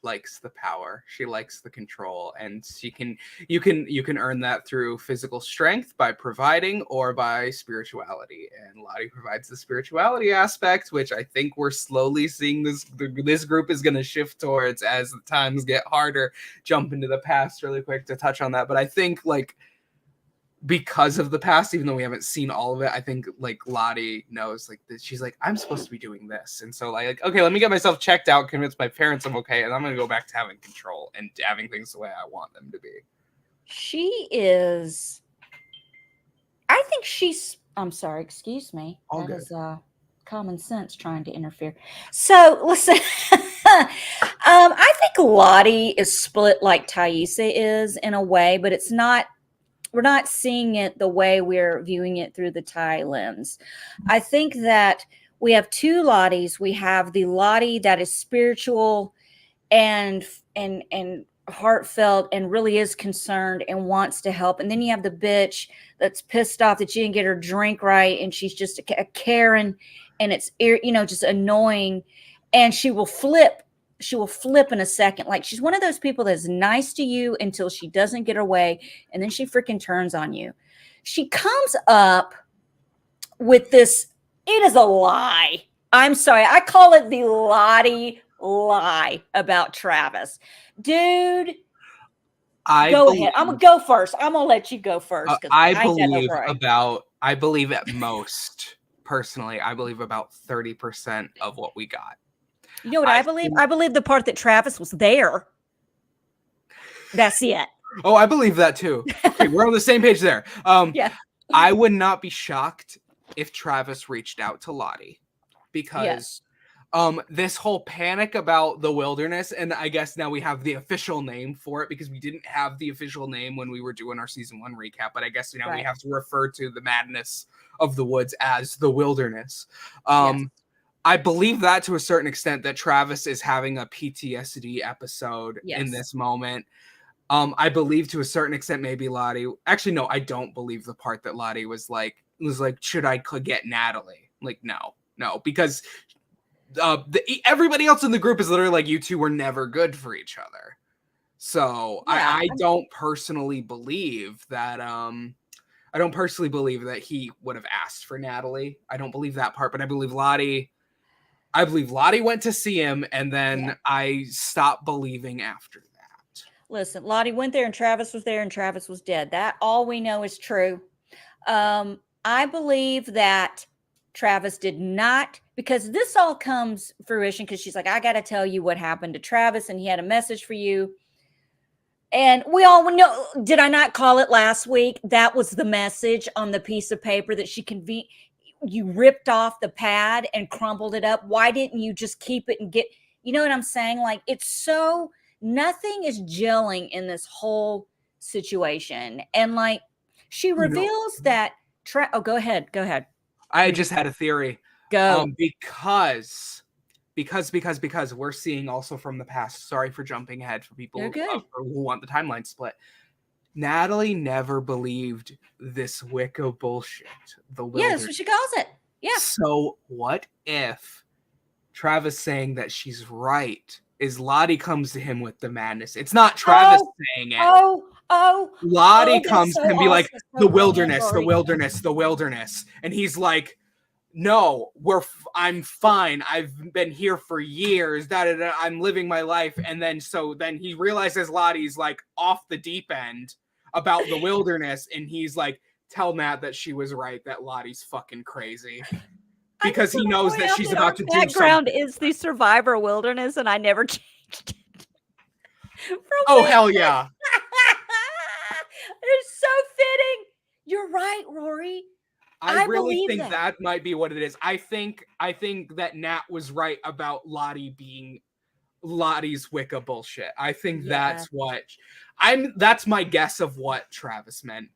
likes the power. She likes the control, and you can earn that through physical strength by providing or by spirituality. And Lottie provides the spirituality aspect, which I think we're slowly seeing this group is going to shift towards as the times get harder. Jump into the past really quick to touch on that, but I think because of the past, even though we haven't seen all of it, I think Lottie knows this. She's like, I'm supposed to be doing this. And so okay, let me get myself checked out, convince my parents I'm okay. And I'm going to go back to having control and having things the way I want them to be. I'm sorry, excuse me. All that good. Is common sense trying to interfere. So listen, I think Lottie is split like Taissa is in a way, but it's not. We're not seeing it the way we're viewing it through the Thai lens. I think that we have two Lotties. We have the Lottie that is spiritual and heartfelt and really is concerned and wants to help. And then you have the bitch that's pissed off that she didn't get her drink right. And she's just a Karen and it's, just annoying. And she will flip in a second. She's one of those people that's nice to you until she doesn't get her way. And then she freaking turns on you. She comes up with this. It is a lie. I'm sorry. I call it the Lottie lie about Travis. Dude, go ahead. I'm going to go first. I'm going to let you go first. I believe at most, personally, I believe about 30% of what we got. You know what I believe? I believe the part that Travis was there. That's it. Oh, I believe that too. Okay, we're on the same page there. Yeah. I would not be shocked if Travis reached out to Lottie because this whole panic about the wilderness, and I guess now we have the official name for it because we didn't have the official name when we were doing our season 1 recap, but I guess now we have to refer to the madness of the woods as the wilderness. I believe that to a certain extent that Travis is having a PTSD episode in this moment. I believe to a certain extent maybe Lottie. Actually, no, I don't believe the part that Lottie was like, should I get Natalie? No, because everybody else in the group is literally like, you two were never good for each other. So Yeah. I don't personally believe that I don't personally believe that he would have asked for Natalie. I don't believe that part, but I believe Lottie went to see him, and Yeah. then I stopped believing after that. Listen, Lottie went there and Travis was there and Travis was dead. That all we know is true. I believe that Travis did not, because this all comes fruition because she's like, I got to tell you what happened to Travis, and he had a message for you. And we all know, did I not call it last week? That was the message on the piece of paper that you ripped off the pad and crumpled it up. Why didn't you just keep it and you know what I'm saying? Like, it's so, nothing is gelling in this whole situation. And like, she You know, reveals that, oh, go ahead. Go ahead. I just had a theory. Go. Because we're seeing also from the past. Sorry for jumping ahead for people You're good. who want the timeline split. Natalie never believed this Wicca bullshit. Yeah, that's what she calls it. Yeah. So what if Travis saying that she's right is Lottie comes to him with the madness? It's not Travis saying it. Lottie comes so to him and be like, awesome. the So wilderness, the Rory. wilderness, the wilderness. And he's like, no, I'm fine. I've been here for years. I'm living my life. And then he realizes Lottie's like off the deep end about the wilderness, and he's like, tell Nat that she was right, that Lottie's fucking crazy. Because he knows that she's about to do something. Background is the Survivor Wilderness, and I never changed it. Oh, hell yeah. It's so fitting. You're right, Rory. I really think that might be what it is. I think that Nat was right about Lottie being Lottie's Wicca bullshit. I think that's my guess of what Travis meant,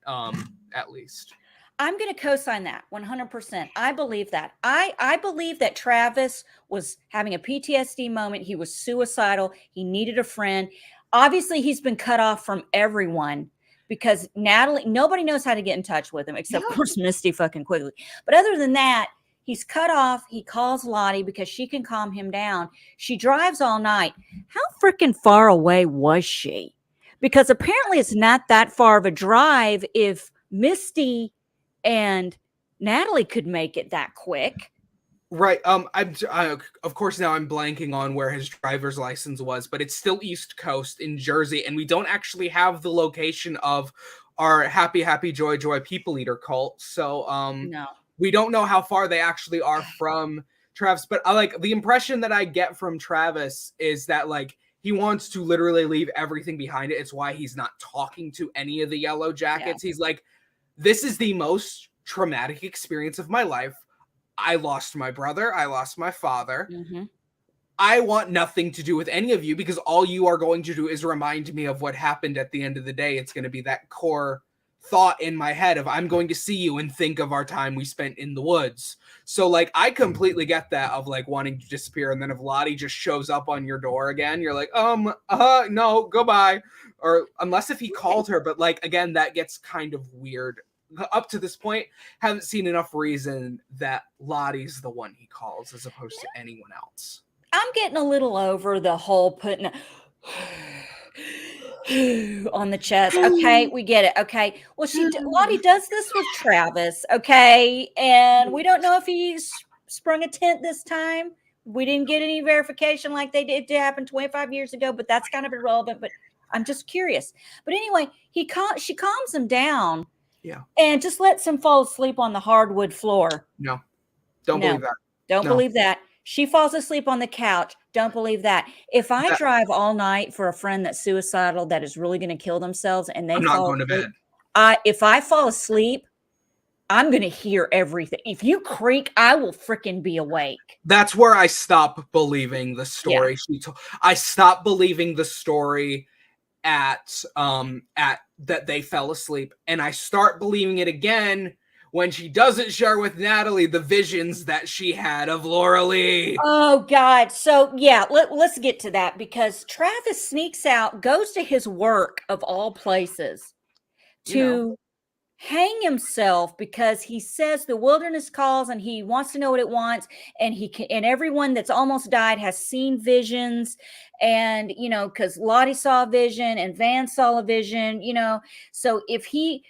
at least. I'm going to co-sign that 100%. I believe that. I believe that Travis was having a PTSD moment. He was suicidal. He needed a friend. Obviously, he's been cut off from everyone because nobody knows how to get in touch with him except, of course, Misty fucking Quigley. But other than that, he's cut off. He calls Lottie because she can calm him down. She drives all night. How freaking far away was she? Because apparently it's not that far of a drive if Misty and Natalie could make it that quick. Right. Of course now I'm blanking on where his driver's license was, but it's still East Coast in Jersey, and we don't actually have the location of our Happy Joy People Eater cult. So no. We don't know how far they actually are from Travis, but the impression that I get from Travis is that like he wants to literally leave everything behind it. It's why he's not talking to any of the Yellowjackets. Yeah. He's like, this is the most traumatic experience of my life. I lost my brother. I lost my father. Mm-hmm. I want nothing to do with any of you because all you are going to do is remind me of what happened at the end of the day. It's going to be that core thought in my head of I'm going to see you and think of our time we spent in the woods. So like, I completely get that of like wanting to disappear. And then if Lottie just shows up on your door again, you're like, no, goodbye. Or unless if he called her, but like, again, that gets kind of weird. Up to this point, haven't seen enough reason that Lottie's the one he calls as opposed to anyone else. I'm getting a little over the whole putting on the chest. Okay, we get it. Okay. Well, Lottie does this with Travis. Okay. And we don't know if he's sprung a tent this time. We didn't get any verification like they did to happen 25 years ago, but that's kind of irrelevant. But I'm just curious. But anyway, she calms him down. Yeah. And just lets him fall asleep on the hardwood floor. No. Don't believe that. Don't believe that. She falls asleep on the couch. Don't believe that. If I drive all night for a friend that's suicidal, that is really going to kill themselves, and they fall asleep, to bed. If I fall asleep, I'm going to hear everything. If you creak, I will freaking be awake. That's where I stop believing the story. Yeah. I stopped believing the story at that they fell asleep, and I start believing it again when she doesn't share with Natalie the visions that she had of Laura Lee. Oh God. So yeah, let's get to that, because Travis sneaks out, goes to his work of all places to hang himself because he says the wilderness calls and he wants to know what it wants, and he can, and everyone that's almost died has seen visions, and because Lottie saw a vision and Van saw a vision, so if he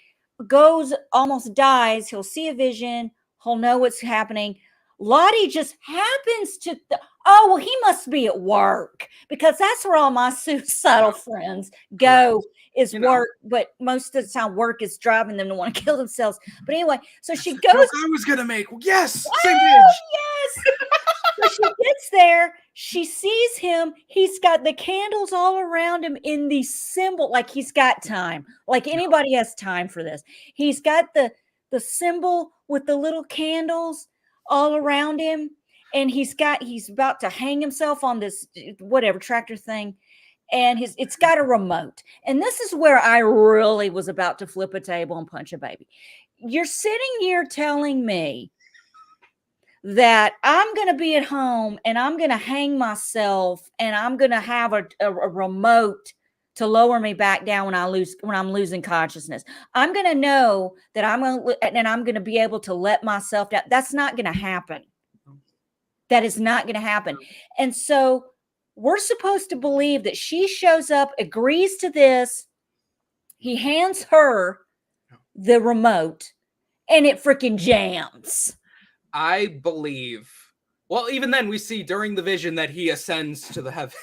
goes almost dies, he'll see a vision, he'll know what's happening. Lottie just happens to oh, well, he must be at work, because that's where all my suicidal friends go. Correct. Is You know. work, but most of the time work is driving them to want to kill themselves. But anyway, so she The goes. joke I was gonna make. Yes, same Oh, page. yes. So she gets there, she sees him, he's got the candles all around him in the symbol, like he's got time, like anybody has time for this. He's got the symbol with the little candles all around him, and he's about to hang himself on this whatever tractor thing, and it's got a remote. And this is where I really was about to flip a table and punch a baby. You're sitting here telling me that I'm going to be at home and I'm going to hang myself and I'm going to have a remote to lower me back down when I'm losing consciousness. I'm going to know that I'm going to be able to let myself down. That's not going to happen. That is not going to happen. And so we're supposed to believe that she shows up, agrees to this. He hands her the remote and it freaking jams. I believe. Well, even then, we see during the vision that he ascends to the heavens.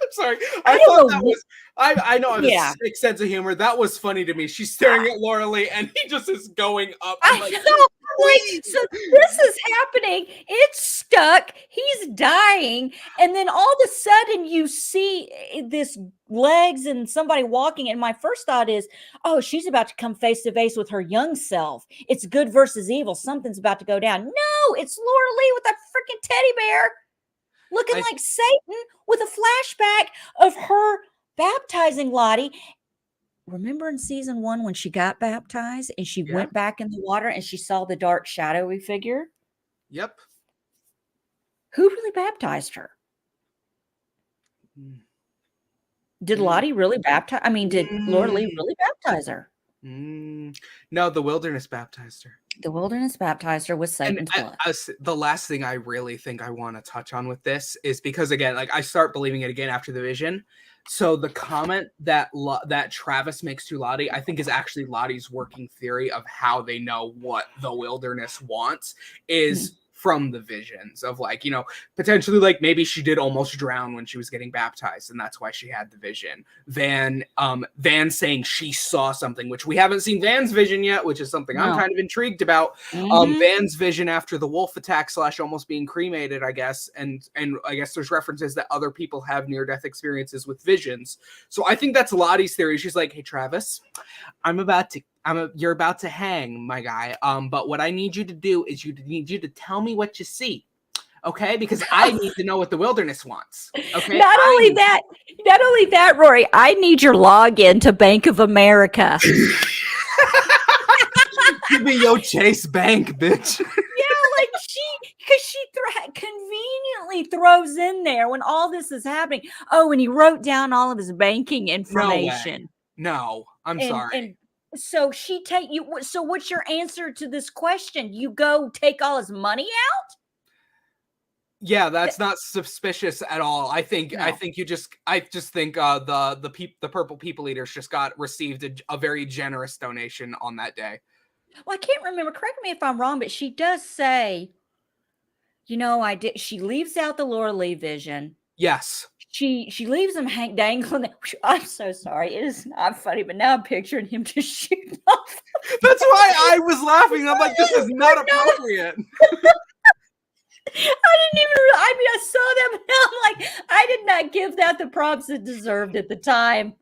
I'm sorry. I thought that was. I know I have a sick sense of humor. That was funny to me. She's staring at Laura Lee, and he just is going up. I know. Like, so this is happening. It's stuck. He's dying. And then all of a sudden you see this legs and somebody walking. And my first thought is, oh, she's about to come face to face with her young self. It's good versus evil. Something's about to go down. No, it's Laura Lee with a freaking teddy bear looking like Satan with a flashback of her baptizing Lottie. Remember in season 1 when she got baptized and she went back in the water and she saw the dark shadowy figure? Yep. Who really baptized her? Did Lottie really baptize? I mean, did Laura Lee really baptize her? No, the wilderness baptized her. The wilderness baptized her with Satan's blood. The last thing I really think I want to touch on with this is because, again, like I start believing it again after the vision. So the comment that Travis makes to Lottie, I think, is actually Lottie's working theory of how they know what the wilderness wants is from the visions of, like, potentially, like, maybe she did almost drown when she was getting baptized, and that's why she had the vision. Van saying she saw something, which we haven't seen Van's vision yet, which is something I'm kind of intrigued about. Van's vision after the wolf attack / almost being cremated, I guess, and I guess there's references that other people have near-death experiences with visions. So I think that's Lottie's theory. She's like, hey, Travis, you're about to hang, my guy. But what I need you to do is need you to tell me what you see. Okay? Because I need to know what the wilderness wants. Okay? Not only that, Rory, I need your login to Bank of America. Give me your Chase Bank, bitch. Yeah, like because she conveniently throws in there when all this is happening. Oh, and he wrote down all of his banking information. No, I'm sorry. And so so what's your answer to this question? You go take all his money out? Yeah, that's not suspicious at all. I think the Purple People Eaters just received a very generous donation on that day. Well, I can't remember. Correct me if I'm wrong, but she does say, she leaves out the Laura Lee vision. Yes. She leaves him dangling. I'm so sorry. It is not funny, but now I'm picturing him just shooting off. That's why I was laughing. I'm like, this is not appropriate. I saw that, but now I'm like, I did not give that the props it deserved at the time.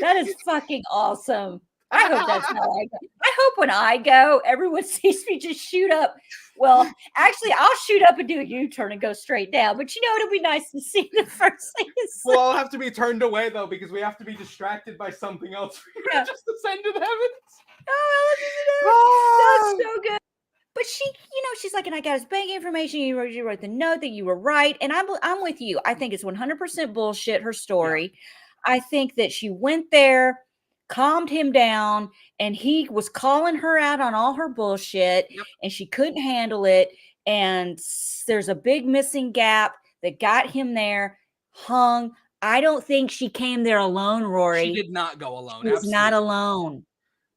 That is fucking awesome. I hope that's how I go. I hope when I go, everyone sees me just shoot up. Well, actually, I'll shoot up and do a U-turn and go straight down. But it'll be nice to see the first thing. Well, I'll have to be turned away, though, because we have to be distracted by something else for you to just ascend to the heavens. Oh, that's so good. But she's like, and I got his bank information. You wrote the note that you were right. And I'm with you. I think it's 100% bullshit, her story. Yeah. I think that she went there calmed him down, and he was calling her out on all her bullshit, Yep. and she couldn't handle it. And there's a big missing gap that got him there, hung. I don't think she came there alone, She Rory. did not go alone. She was not Absolutely. alone.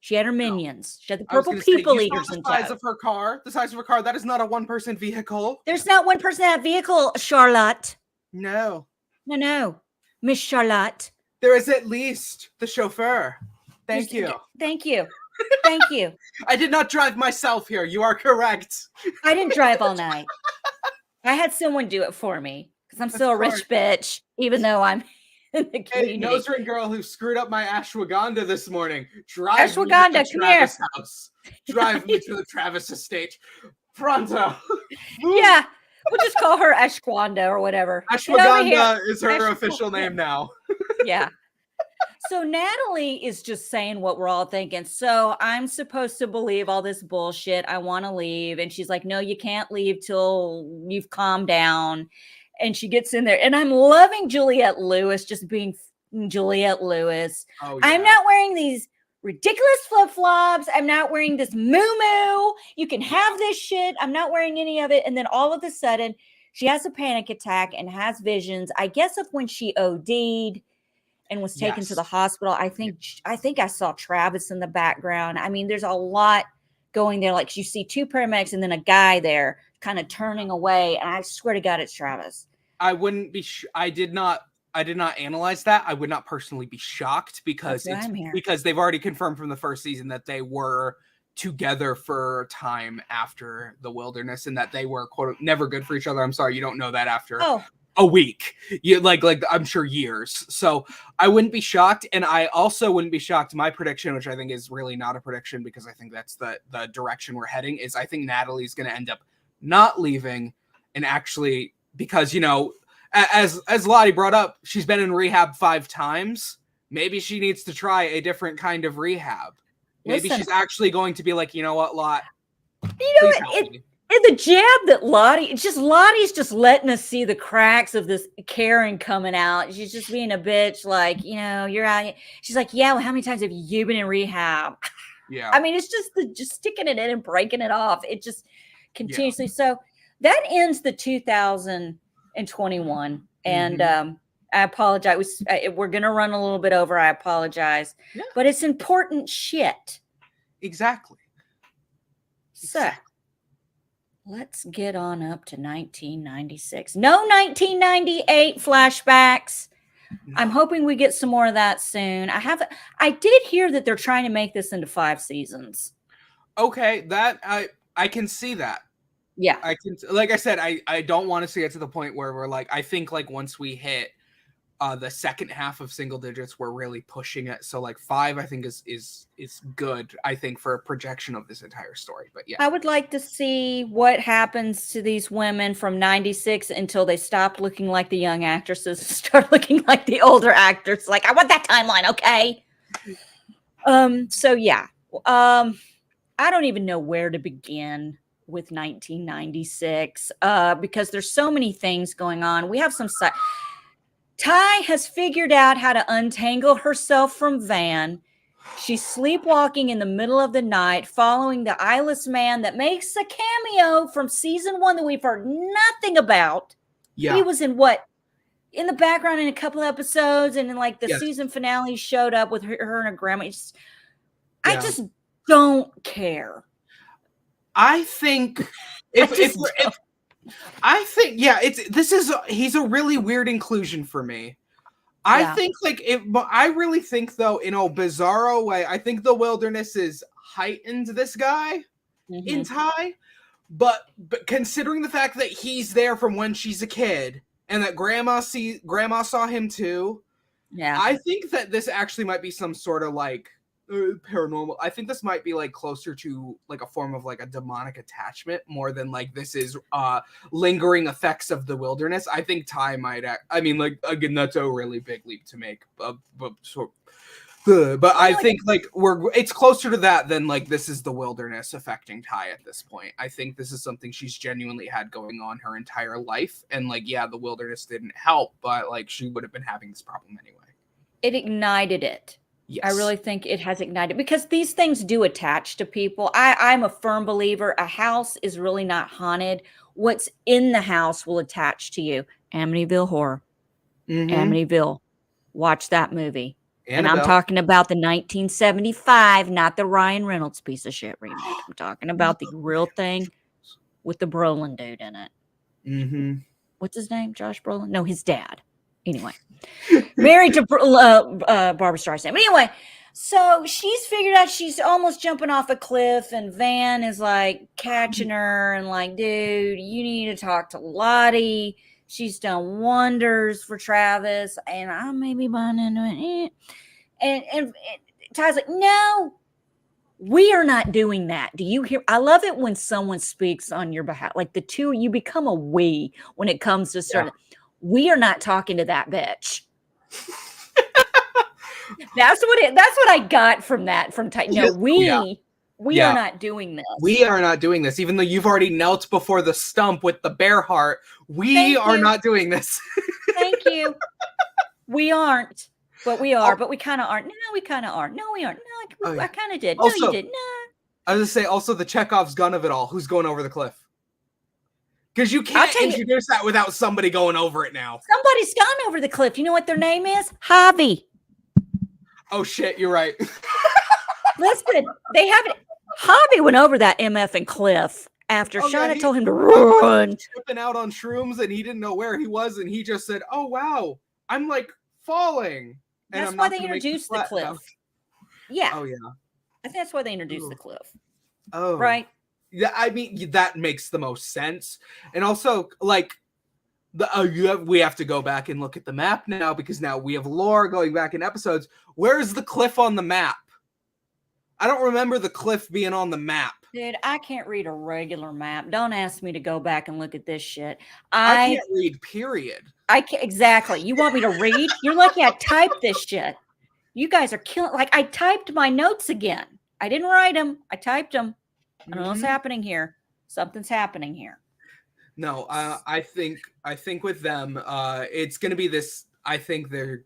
She had her No. minions. She had the I was purple going to say, people you saw eaters the in size tow. of her car. The size of her car. That is not a one-person vehicle. There's not one person in that vehicle, Charlotte. No. No. Miss Charlotte. There is at least the chauffeur. Thank you. Thank you. Thank you. I did not drive myself here. You are correct. I didn't drive all night. I had someone do it for me because I'm still a rich bitch, even though I'm in the community. Hey, nose ring girl who screwed up my ashwagandha this morning. Drive me to Ashwagandha, the come Travis house. Drive me to the Travis estate. Pronto. Yeah. We'll just call her Ashwanda or whatever. Ashwagandha is her official name now. Yeah. So Natalie is just saying what we're all thinking. So I'm supposed to believe all this bullshit. I want to leave. And she's like, no, you can't leave till you've calmed down. And she gets in there. And I'm loving Juliette Lewis just being Juliette Lewis. Oh, yeah. I'm not wearing these ridiculous flip-flops. I'm not wearing this moo-moo. You can have this shit. I'm not wearing any of it. And then all of a sudden, she has a panic attack and has visions, I guess, of when she OD'd and was taken to the hospital. I think I saw Travis in the background. I mean, there's a lot going there. Like you see two paramedics and then a guy there kind of turning away. And I swear to God, it's Travis. I wouldn't be. I did not analyze that. I would not personally be shocked because because they've already confirmed from the first season that they were together for time after the wilderness and that they were quote never good for each other. I'm sorry, you don't know that after a week. You like I'm sure years. So I wouldn't be shocked, and I also wouldn't be shocked. My prediction, which I think is really not a prediction because I think that's the direction we're heading, is I think Natalie's going to end up not leaving and actually. Because, you know, as Lottie brought up, she's been in rehab 5 times. Maybe she needs to try a different kind of rehab. Maybe she's actually going to be like, you know what, Lot? You know what? The jab that Lottie's just letting us see the cracks of this Karen coming out. She's just being a bitch, like, you know, you're out. She's like, yeah, well, how many times have you been in rehab? Yeah. I mean, it's just sticking it in and breaking it off. It just continuously. Yeah. So that ends the 2021. And I apologize. We're going to run a little bit over. I apologize. Yeah. But it's important shit. Exactly. So let's get on up to 1996. No 1998 flashbacks. No. I'm hoping we get some more of that soon. I did hear that they're trying to make this into 5 seasons. Okay, that I can see that. Yeah. I can, like I said, I don't want to see it to the point where we're like, I think like once we hit the second half of single digits, we're really pushing it. So like 5, I think is good, I think, for a projection of this entire story. But yeah. I would like to see what happens to these women from 96 until they stop looking like the young actresses and start looking like the older actors. Like, I want that timeline, okay? So yeah. I don't even know where to begin with 1996 because there's so many things going on. We have some Ty has figured out how to untangle herself from Van. She's sleepwalking in the middle of the night, following the eyeless man that makes a cameo from season 1 that we've heard nothing about. Yeah. He was in the background in a couple episodes, and in like the season finale showed up with her and her grandma. I just don't care. I think he's a really weird inclusion for me. I think but I really think though, in a bizarro way, I think the wilderness is heightened this guy in Ty, but considering the fact that he's there from when she's a kid and that grandma saw him too. Yeah. I think that this actually might be some sort of like paranormal. I think this might be like closer to like a form of like a demonic attachment more than like this is lingering effects of the wilderness. I think Ty might I mean, like, again, that's a really big leap to make, but I think like it's closer to that than like this is the wilderness affecting Ty at this point. I think this is something she's genuinely had going on her entire life, and like, yeah, the wilderness didn't help, but like she would have been having this problem anyway. It ignited it. I Yes. really think it has ignited because these things do attach to people. I'm a firm believer a house is really not haunted. What's in the house will attach to you. Amityville Horror. Mm-hmm. Amityville. Watch that movie. And I'm Annabelle. talking about the 1975, not the Ryan Reynolds piece of shit remake. I'm talking about the real thing with the Brolin dude in it. Mm-hmm. What's his name? Josh Brolin? No, his dad. Anyway, married to Barbara Streisand. But anyway, so she's figured out she's almost jumping off a cliff, and Van is like catching her and like, dude, you need to talk to Lottie. She's done wonders for Travis, and I may be buying into it. And Ty's like, no, we are not doing that. Do you hear? I love it when someone speaks on your behalf. Like the two, you become a we when it comes to certain. Yeah. We are not talking to that bitch. That's what I got from that from Ty. No, we are not doing this. We are not doing this. Even though you've already knelt before the stump with the bear heart, we Thank are you. not doing this. Thank you. We aren't, but we are. But we kind of aren't. No, we kind of are. No, we aren't. No, I kind of did. No, Also, you did. No. I was gonna say also the Chekhov's gun of it all. Who's going over the cliff? Because you can't introduce that without somebody going over it now. Somebody's gone over the cliff. You know what their name is? Javi. Oh shit, you're right. Listen, they haven't. Javi went over that MF cliff after Shauna told him to run. Tripping out on shrooms and he didn't know where he was, and he just said, "Oh wow, I'm like falling." And That's why they introduced the cliff. Now. Yeah. Oh yeah. I think that's why they introduced the cliff. Oh. Right. Yeah, I mean that makes the most sense, and also like we have to go back and look at the map now because now we have lore going back in episodes. Where is the cliff on the map? I don't remember the cliff being on the map. Dude, I can't read a regular map. Don't ask me to go back and look at this shit. I can't read, period. I can't, exactly. You want me to read? You're lucky I typed this shit. You guys are killing. Like, I typed my notes again. I didn't write them. I typed them. I don't know what's happening here. Something's happening here. No, I think with them, it's gonna be this. I think they're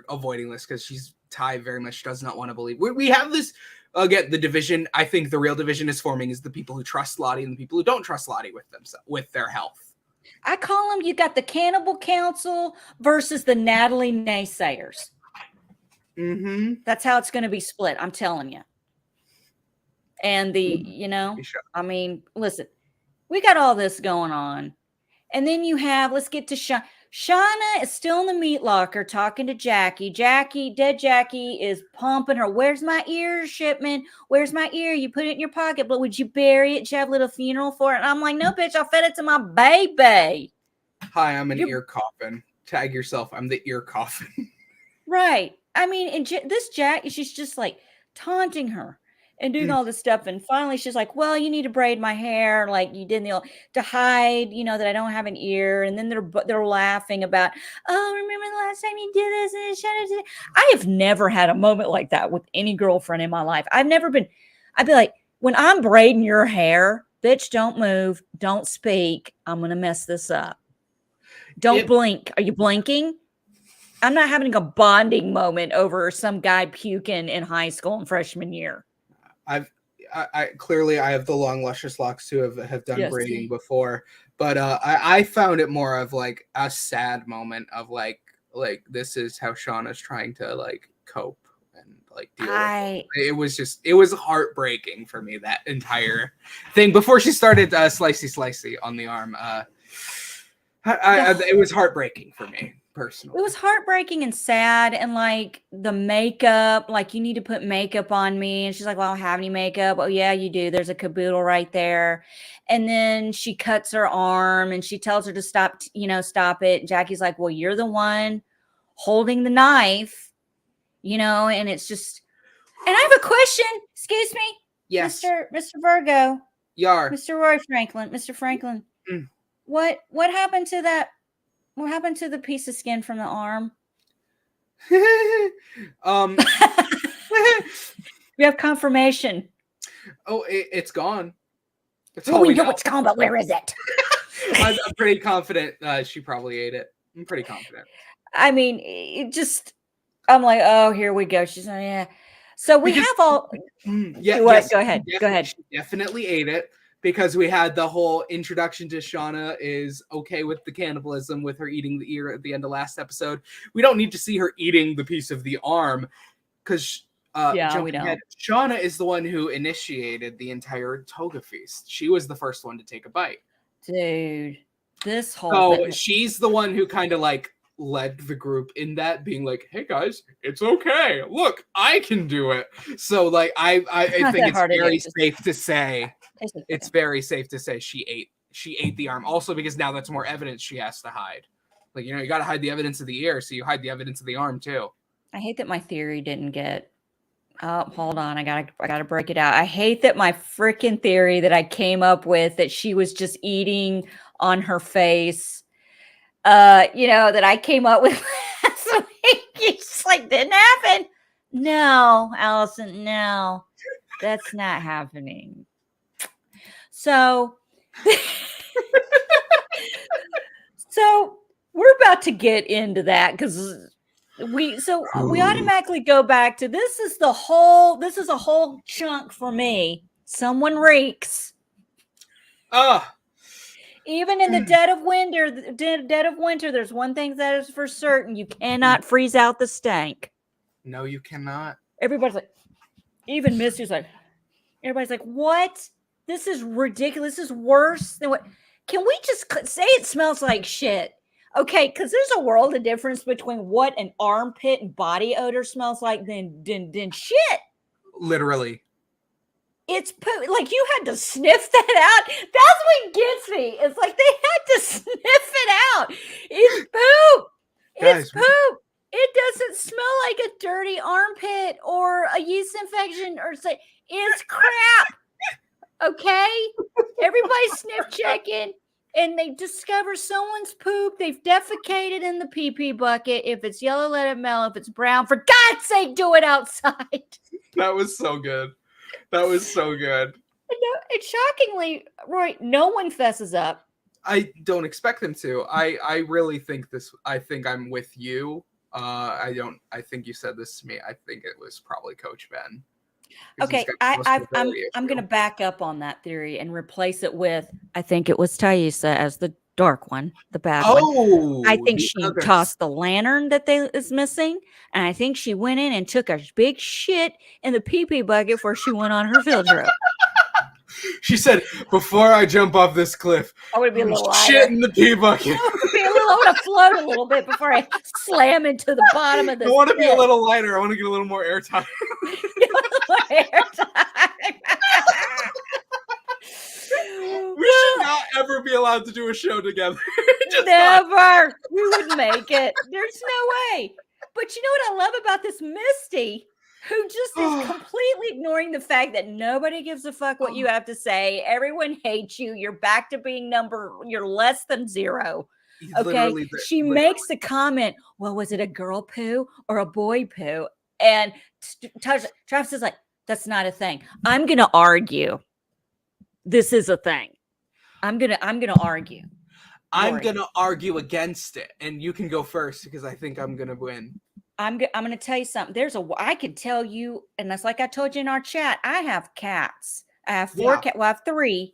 avoiding this because Ty very much does not want to believe. We have this again. The division. I think the real division is forming is the people who trust Lottie and the people who don't trust Lottie with their health. I call them. You got the Cannibal Council versus the Natalie naysayers. Mm-hmm. That's how it's going to be split. I'm telling you. And I mean, listen, we got all this going on. And then you have, let's get to Shauna. Shauna is still in the meat locker talking to Jackie. Dead Jackie is pumping her. Where's my ear, Shipman? Where's my ear? You put it in your pocket, but would you bury it? Did you have a little funeral for it? And I'm like, no, bitch, I fed it to my baby. Hi, I'm an ear coffin. Tag yourself. I'm the ear coffin. Right. I mean, and this Jack, she's just like taunting her and doing all this stuff. And finally she's like, well, you need to braid my hair like you did to hide, that I don't have an ear. And then they're laughing about, oh, remember the last time you did this? And I have never had a moment like that with any girlfriend in my life. I'd be like, when I'm braiding your hair, bitch, don't move. Don't speak. I'm going to mess this up. Don't blink. Are you blinking? I'm not having a bonding moment over some guy puking in high school in freshman year. I clearly I have the long luscious locks who have done braiding before, but I found it more of like a sad moment of like this is how Shauna's trying to like cope and like deal with it. It was heartbreaking for me, that entire thing before she started slicey on the arm. It was heartbreaking for me personally. It was heartbreaking and sad, and like the makeup, like you need to put makeup on me, and she's like, well, I don't have any makeup. Oh yeah, you do. There's a caboodle right there. And then she cuts her arm and she tells her to stop it. Jackie's like, well, you're the one holding the knife, and it's just, and I have a question. Excuse me. Yes. Mr. Virgo. Yar. Mr. Roy Franklin. Mr. Franklin. What happened to that? What happened to the piece of skin from the arm? We have confirmation. Oh, it's gone. That's all we know it's gone, but where is it? I'm pretty confident she probably ate it. I'm pretty confident. I mean, it just, I'm like, oh, here we go. She's like, yeah. So we Because have all. yeah, Do what? yes, Go ahead. Go ahead. she definitely ate it because we had the whole introduction to Shauna is okay with the cannibalism with her eating the ear at the end of last episode. We don't need to see her eating the piece of the arm because Yeah, we jumping ahead, don't. Shauna is the one who initiated the entire toga feast. She was the first one to take a bite. Dude, this whole So thing. she's the one who kind of like led the group in that, being like, "Hey guys, it's okay. Look, I can do it." So like, I It's not think that it's hard to do. very Just safe to say taste it. it's very safe to say she ate the arm. Also, because now that's more evidence she has to hide. Like, you got to hide the evidence of the ear, so you hide the evidence of the arm too. I hate that my theory didn't get. Oh, hold on. I gotta break it out. I hate that my freaking theory that I came up with that she was just eating on her face. That I came up with last week. It's just like didn't happen. No, Allison, no, that's not happening. So, so we're about to get into that because we automatically go back to this is a whole chunk for me. Someone reeks. Even in the dead of winter, there's one thing that is for certain: you cannot freeze out the stank. No, you cannot. Everybody's like, even Misty's like, everybody's like, what? This is ridiculous. This is worse than what? Can we just say it smells like shit? Okay, because there's a world of difference between what an armpit and body odor smells like than shit. Literally. It's poop. Like you had to sniff that out. That's what gets me. It's like they had to sniff it out. It's poop. It's poop. It doesn't smell like a dirty armpit or a yeast infection or say it's crap. Okay, everybody sniff checking, and they discover someone's poop. They've defecated in the pee bucket. If it's yellow, let it melt. If it's brown, for God's sake, do it outside. That was so good. That was so good. And shockingly, Roy, no one fesses up. I don't expect them to. I really think this. I think I'm with you. I think you said this to me. I think it was probably Coach Ben. Okay, I'm going to back up on that theory and replace it with I think it was Thaisa as the dark one, the bad one. I think she tossed the lantern that is missing, and I think she went in and took a big shit in the pee bucket before she went on her field trip. She said, "Before I jump off this cliff, I would be a little lighter. Shit in the pee bucket. I want to float a little bit before I slam into the bottom of the. I want to be a little lighter. I want to get a little more airtime." We should not ever be allowed to do a show together. Never. We wouldn't make it. There's no way. But you know what I love about this Misty? Who just is completely ignoring the fact that nobody gives a fuck what you have to say. Everyone hates you. You're back to being you're less than zero. Okay. She makes the comment, well, was it a girl poo or a boy poo? And Travis is like, that's not a thing. I'm going to argue. This is a thing. I'm going to argue. I'm going to argue against it. And you can go first because I think I'm going to win. I'm going to tell you something. I could tell you, and that's like I told you in our chat, I have cats. I have 4 cats. Well, I have 3.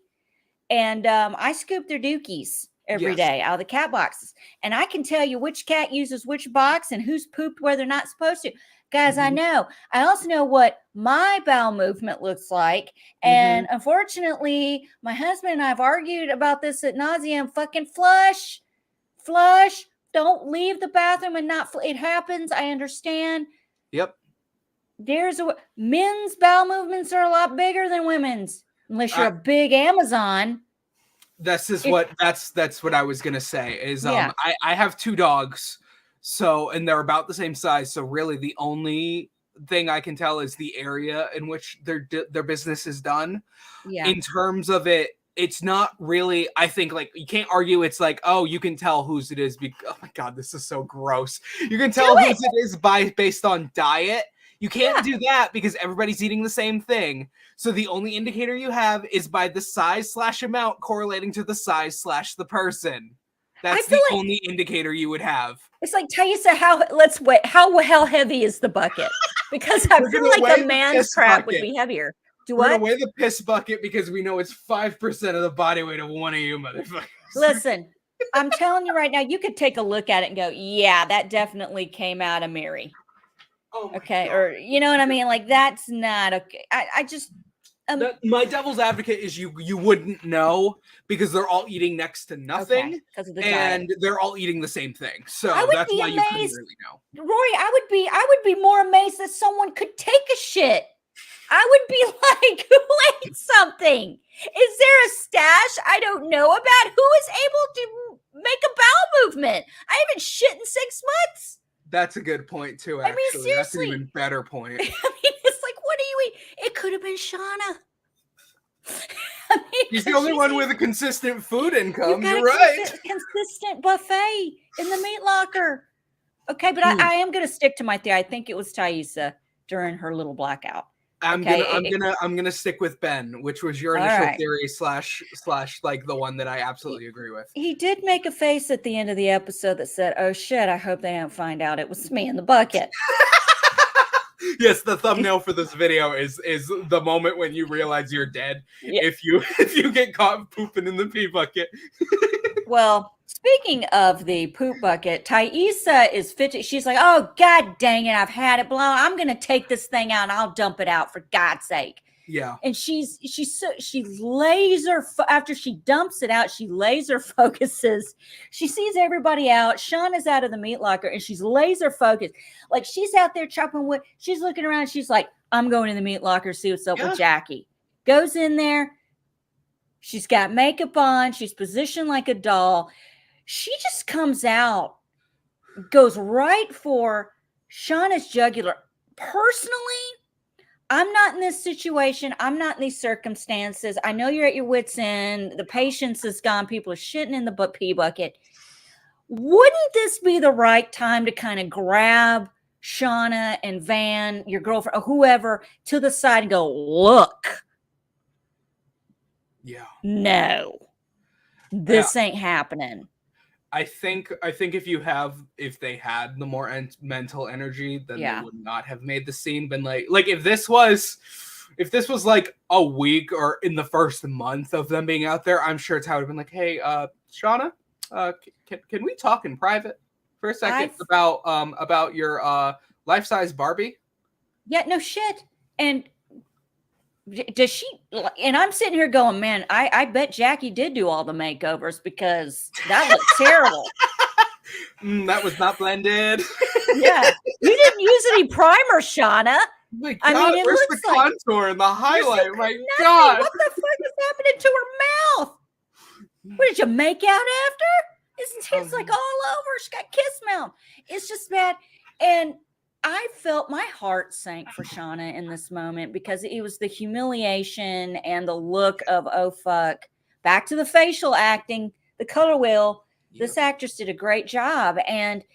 And I scoop their dookies every day out of the cat boxes. And I can tell you which cat uses which box and who's pooped where they're not supposed to. Guys, I know. I also know what my bowel movement looks like. And unfortunately, my husband and I have argued about this ad nauseum. Fucking flush. Don't leave the bathroom and not. It happens. I understand. Yep. Men's bowel movements are a lot bigger than women's, unless you're a big Amazon. That's what I was gonna say. Is I have 2 dogs, and they're about the same size. So really, the only thing I can tell is the area in which their business is done. Yeah. In terms of it. It's not really, I think, like, you can't argue. It's like, oh, you can tell whose it is. Oh my God, this is so gross. You can tell whose it is based on diet. You can't do that because everybody's eating the same thing. So the only indicator you have is by the size / amount correlating to the size / the person. That's feel the like only indicator you would have. it's like, Thaisa, how heavy is the bucket? Because I We're feel gonna like weigh a the man's piss crap would bucket. be heavier. Do We're what? gonna weigh the piss bucket because we know it's 5% of the body weight of one of you motherfuckers. Listen, I'm telling you right now, you could take a look at it and go, yeah, that definitely came out of Mary. Oh my Okay. God. Or, you know what I mean? Like, that's not okay. I just, My devil's advocate is you wouldn't know because they're all eating next to nothing, okay, because of the and diet. they're all eating the same thing. I So would that's be why you couldn't amazed, really know. Rory. I would be more amazed that someone could take a shit. I would be like, who ate something? Is there a stash I don't know about? Who is able to make a bowel movement? I haven't shit in 6 months. That's a good point too, I mean, actually. That's an seriously. even better point. I mean, it's like, what do you eat? It could have been Shauna. I mean, He's the 'cause only she's one with a consistent food you've income. got You're a right. consistent buffet in the meat locker. Okay, but I am going to stick to my theory. I think it was Thaisa during her little blackout. I'm Okay, gonna stick with Ben, which was your all initial right. theory slash like the one that I absolutely agree with. He did make a face at the end of the episode that said, "Oh shit, I hope they don't find out it was me in the bucket." Yes, the thumbnail for this video is the moment when you realize you're dead Yeah. if you get caught pooping in the pee bucket. Well, speaking of the poop bucket, Thaisa is 50. She's like, "Oh god dang it, I've had it blown. I'm going to take this thing out and I'll dump it out for God's sake." Yeah. And she laser after she dumps it out, she laser focuses. She sees everybody out. Shauna's out of the meat locker and she's laser focused. Like she's out there chopping wood. She's looking around. She's like, I'm going to the meat locker, see what's up with Jackie. Goes in there. She's got makeup on. She's positioned like a doll. She just comes out, goes right for Shauna's jugular. Personally, I'm not in this situation. I'm not in these circumstances. I know you're at your wit's end. The patience is gone. People are shitting in the pee bucket. Wouldn't this be the right time to kind of grab Shauna and Van, your girlfriend, or whoever, to the side and go, look? Yeah. No, this ain't happening. I think if they had the more mental energy, then they would not have made the scene. Been like if this was like a week or in the first month of them being out there, I'm sure Ty would have been like, "Hey, Shauna, can we talk in private for a second about your life-size Barbie?" Yeah, no shit. And does she? And I'm sitting here going, man, I bet Jackie did do all the makeovers because that looked terrible. That was not blended. Yeah, you didn't use any primer, Shauna. My God, I mean, it where's looks the like contour and the highlight? My nothing. God, What the fuck is happening to her mouth? What did you make out after? It's like all over. She got kiss mouth. It's just bad. And I felt my heart sank for Shauna in this moment because it was the humiliation and the look of, oh, fuck. Back to the facial acting, the color wheel. Yep. This actress did a great job. And,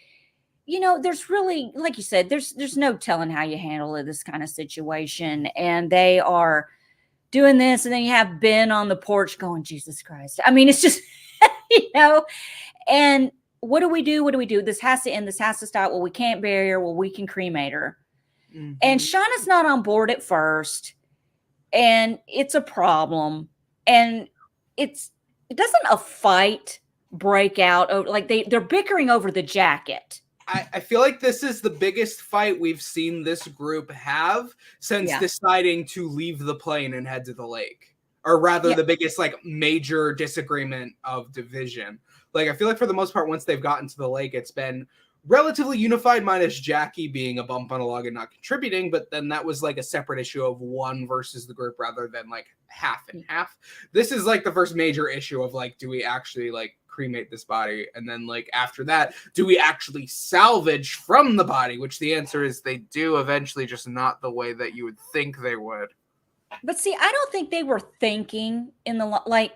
you know, there's really, like you said, there's no telling how you handle this kind of situation. And they are doing this. And then you have Ben on the porch going, Jesus Christ. I mean, it's just, you know, and what do we do? What do we do? This has to end. This has to stop. Well, we can't bury her. Well, we can cremate her. Mm-hmm. And Shauna's not on board at first. And it's a problem. And it doesn't a fight break out. Like they're bickering over the jacket. I feel like this is the biggest fight we've seen this group have since deciding to leave the plane and head to the lake. Or rather, the biggest like major disagreement of division. Like, I feel like for the most part, once they've gotten to the lake, it's been relatively unified, minus Jackie being a bump on a log and not contributing. But then that was like a separate issue of one versus the group rather than like half and half. This is like the first major issue of like, do we actually like cremate this body? And then like after that, do we actually salvage from the body? Which the answer is they do eventually, just not the way that you would think they would. But see, I don't think they were thinking in the like,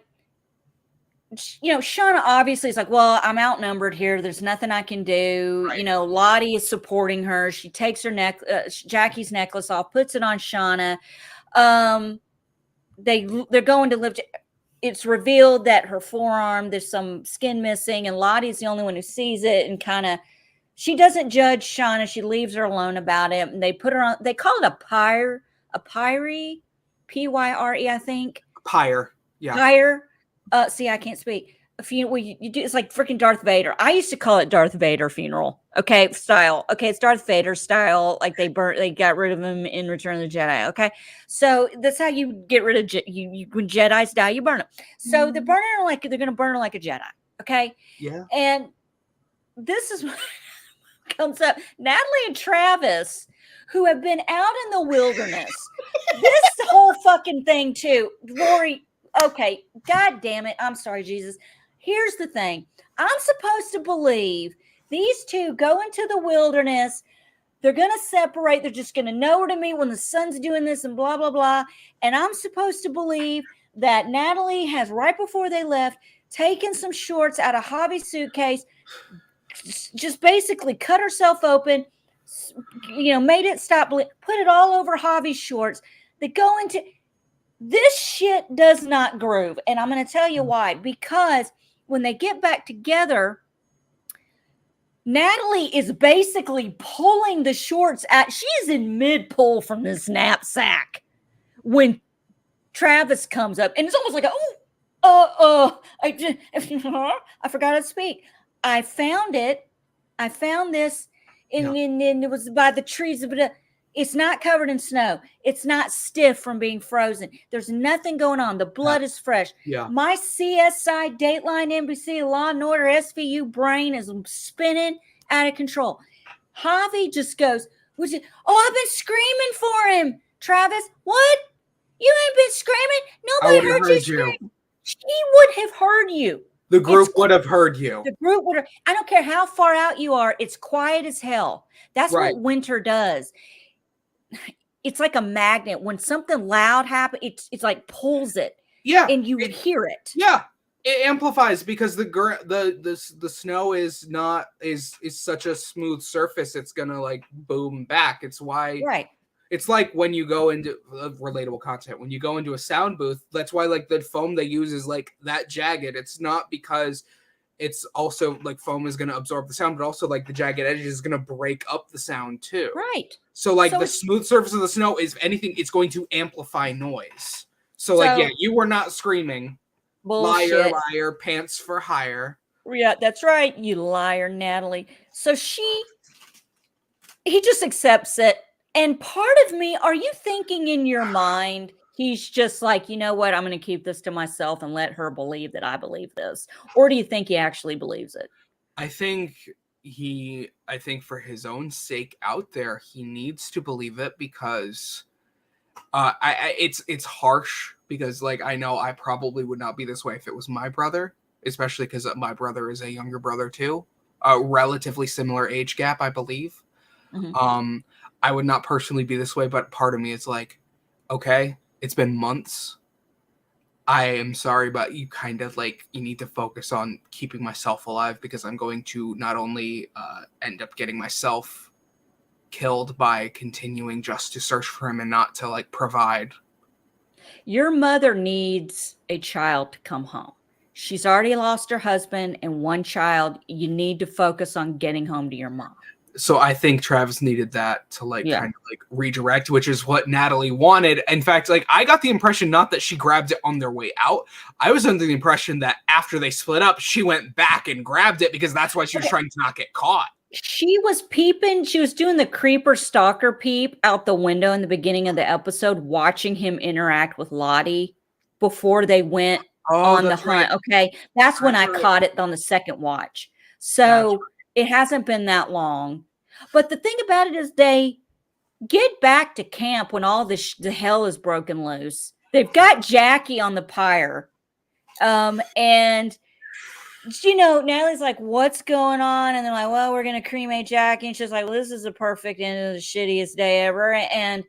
you know, Shauna obviously is like, well, I'm outnumbered here. There's nothing I can do. Right. You know, Lottie is supporting her. She takes her Jackie's necklace off, puts it on Shauna. They're going to live. it's revealed that her forearm, there's some skin missing, and Lottie's the only one who sees it, and kind of, she doesn't judge Shauna. She leaves her alone about it. And they put her on, they call it a pyre, Pyre, I think. Pyre. Yeah. Pyre. See, I can't speak. A funeral, well, you do, it's like freaking Darth Vader. I used to call it Darth Vader funeral. Okay, style. Okay, it's Darth Vader style. Like they got rid of him in Return of the Jedi. Okay, so that's how you get rid of you when Jedi's die, you burn them. So they're burning her like they're gonna burn her like a Jedi. Okay, Yeah. and this is what comes up. Natalie and Travis, who have been out in the wilderness, this whole fucking thing too. Lori, okay, god damn it. I'm sorry, Jesus. Here's the thing. I'm supposed to believe these two go into the wilderness. They're going to separate. They're just going to know where to meet when the sun's doing this and blah, blah, blah. And I'm supposed to believe that Natalie has, right before they left, taken some shorts out of Javi's suitcase, just basically cut herself open, made it stop, put it all over Javi's shorts. They go into, this shit does not groove. And I'm going to tell you why. Because when they get back together, Natalie is basically pulling the shorts out. She's in mid-pull from this knapsack when Travis comes up. And it's almost like, I forgot to speak. I found this, and it was by the trees. But it's not covered in snow. It's not stiff from being frozen. There's nothing going on. The blood is fresh. Yeah. My CSI, Dateline, NBC, Law and Order, SVU brain is spinning out of control. Javi just goes, I've been screaming for him. Travis, what? You ain't been screaming? Nobody heard you scream. She would have heard you. The group would have heard you. The group would have. I don't care how far out you are. It's quiet as hell. That's right. What winter does. It's like a magnet. When something loud happens, it's like pulls it. Yeah, and you would hear it. Yeah, it amplifies because the snow is such a smooth surface. It's gonna like boom back. It's why. Right. It's like when you go into relatable content. When you go into a sound booth, that's why like the foam they use is like that jagged. It's not because it's also like foam is going to absorb the sound, but also like the jagged edges is going to break up the sound too. Right. So like the smooth surface of the snow is, if anything, it's going to amplify noise. So like, yeah, you were not screaming. Bullshit. Liar, pants for hire. Yeah, that's right. You liar, Natalie. So he just accepts it. And part of me, are you thinking in your mind, he's just like, you know what, I'm going to keep this to myself and let her believe that I believe this? Or do you think he actually believes it? I think for his own sake out there, he needs to believe it because it's harsh because like, I know I probably would not be this way if it was my brother, especially because my brother is a younger brother too, a relatively similar age gap, I believe. Mm-hmm. I would not personally be this way, but part of me is like, okay, it's been months. I am sorry, but you kind of like, you need to focus on keeping myself alive because I'm going to not only end up getting myself killed by continuing just to search for him and not to like provide. Your mother needs a child to come home. She's already lost her husband and one child. You need to focus on getting home to your mom. So I think Travis needed that to like kind of like redirect, which is what Natalie wanted. In fact, like I got the impression not that she grabbed it on their way out. I was under the impression that after they split up, she went back and grabbed it because that's why she was trying to not get caught. She was peeping. She was doing the creeper stalker peep out the window in the beginning of the episode, watching him interact with Lottie before they went on the hunt. Okay. That's when I caught it on the second watch. So it hasn't been that long. But the thing about it is they get back to camp when all the hell is broken loose. They've got Jackie on the pyre. And, you know, Natalie's like, what's going on? And they're like, well, we're going to cremate Jackie. And she's like, well, this is the perfect end of the shittiest day ever. And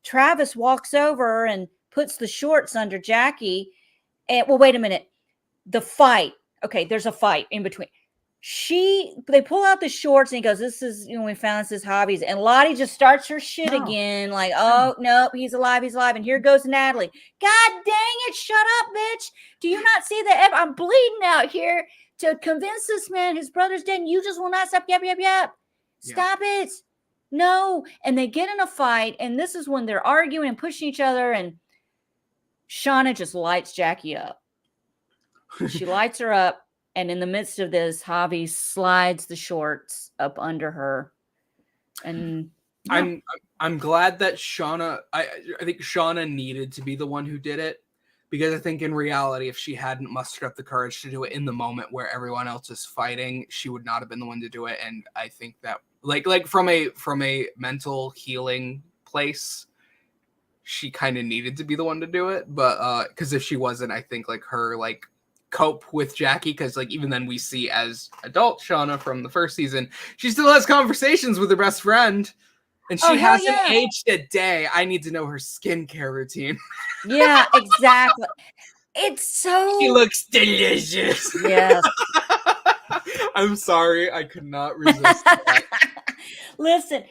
Travis walks over and puts the shorts under Jackie. And, well, wait a minute. The fight. Okay, there's a fight in between. they pull out the shorts and he goes, this is, we found his hobbies. And Lottie just starts her shit again. Like, oh, nope, he's alive. And here goes Natalie. God dang it. Shut up, bitch. Do you not see that I'm bleeding out here to convince this man his brother's dead? And you just will not stop. Yep. Stop it. No. And they get in a fight. And this is when they're arguing and pushing each other. And Shauna just lights Jackie up. She lights her up. And in the midst of this, Javi slides the shorts up under her. And yeah. I'm glad that Shauna, I think Shauna needed to be the one who did it, because I think in reality, if she hadn't mustered up the courage to do it in the moment where everyone else is fighting, she would not have been the one to do it. And I think that like from a mental healing place, she kind of needed to be the one to do it. But because if she wasn't, I think like her like cope with Jackie, because like even then we see as adult Shauna from the first season, she still has conversations with her best friend, and she hasn't aged a day. I need to know her skincare routine. Yeah, exactly. It's so she looks delicious. Yes. I'm sorry, I could not resist that. Listen,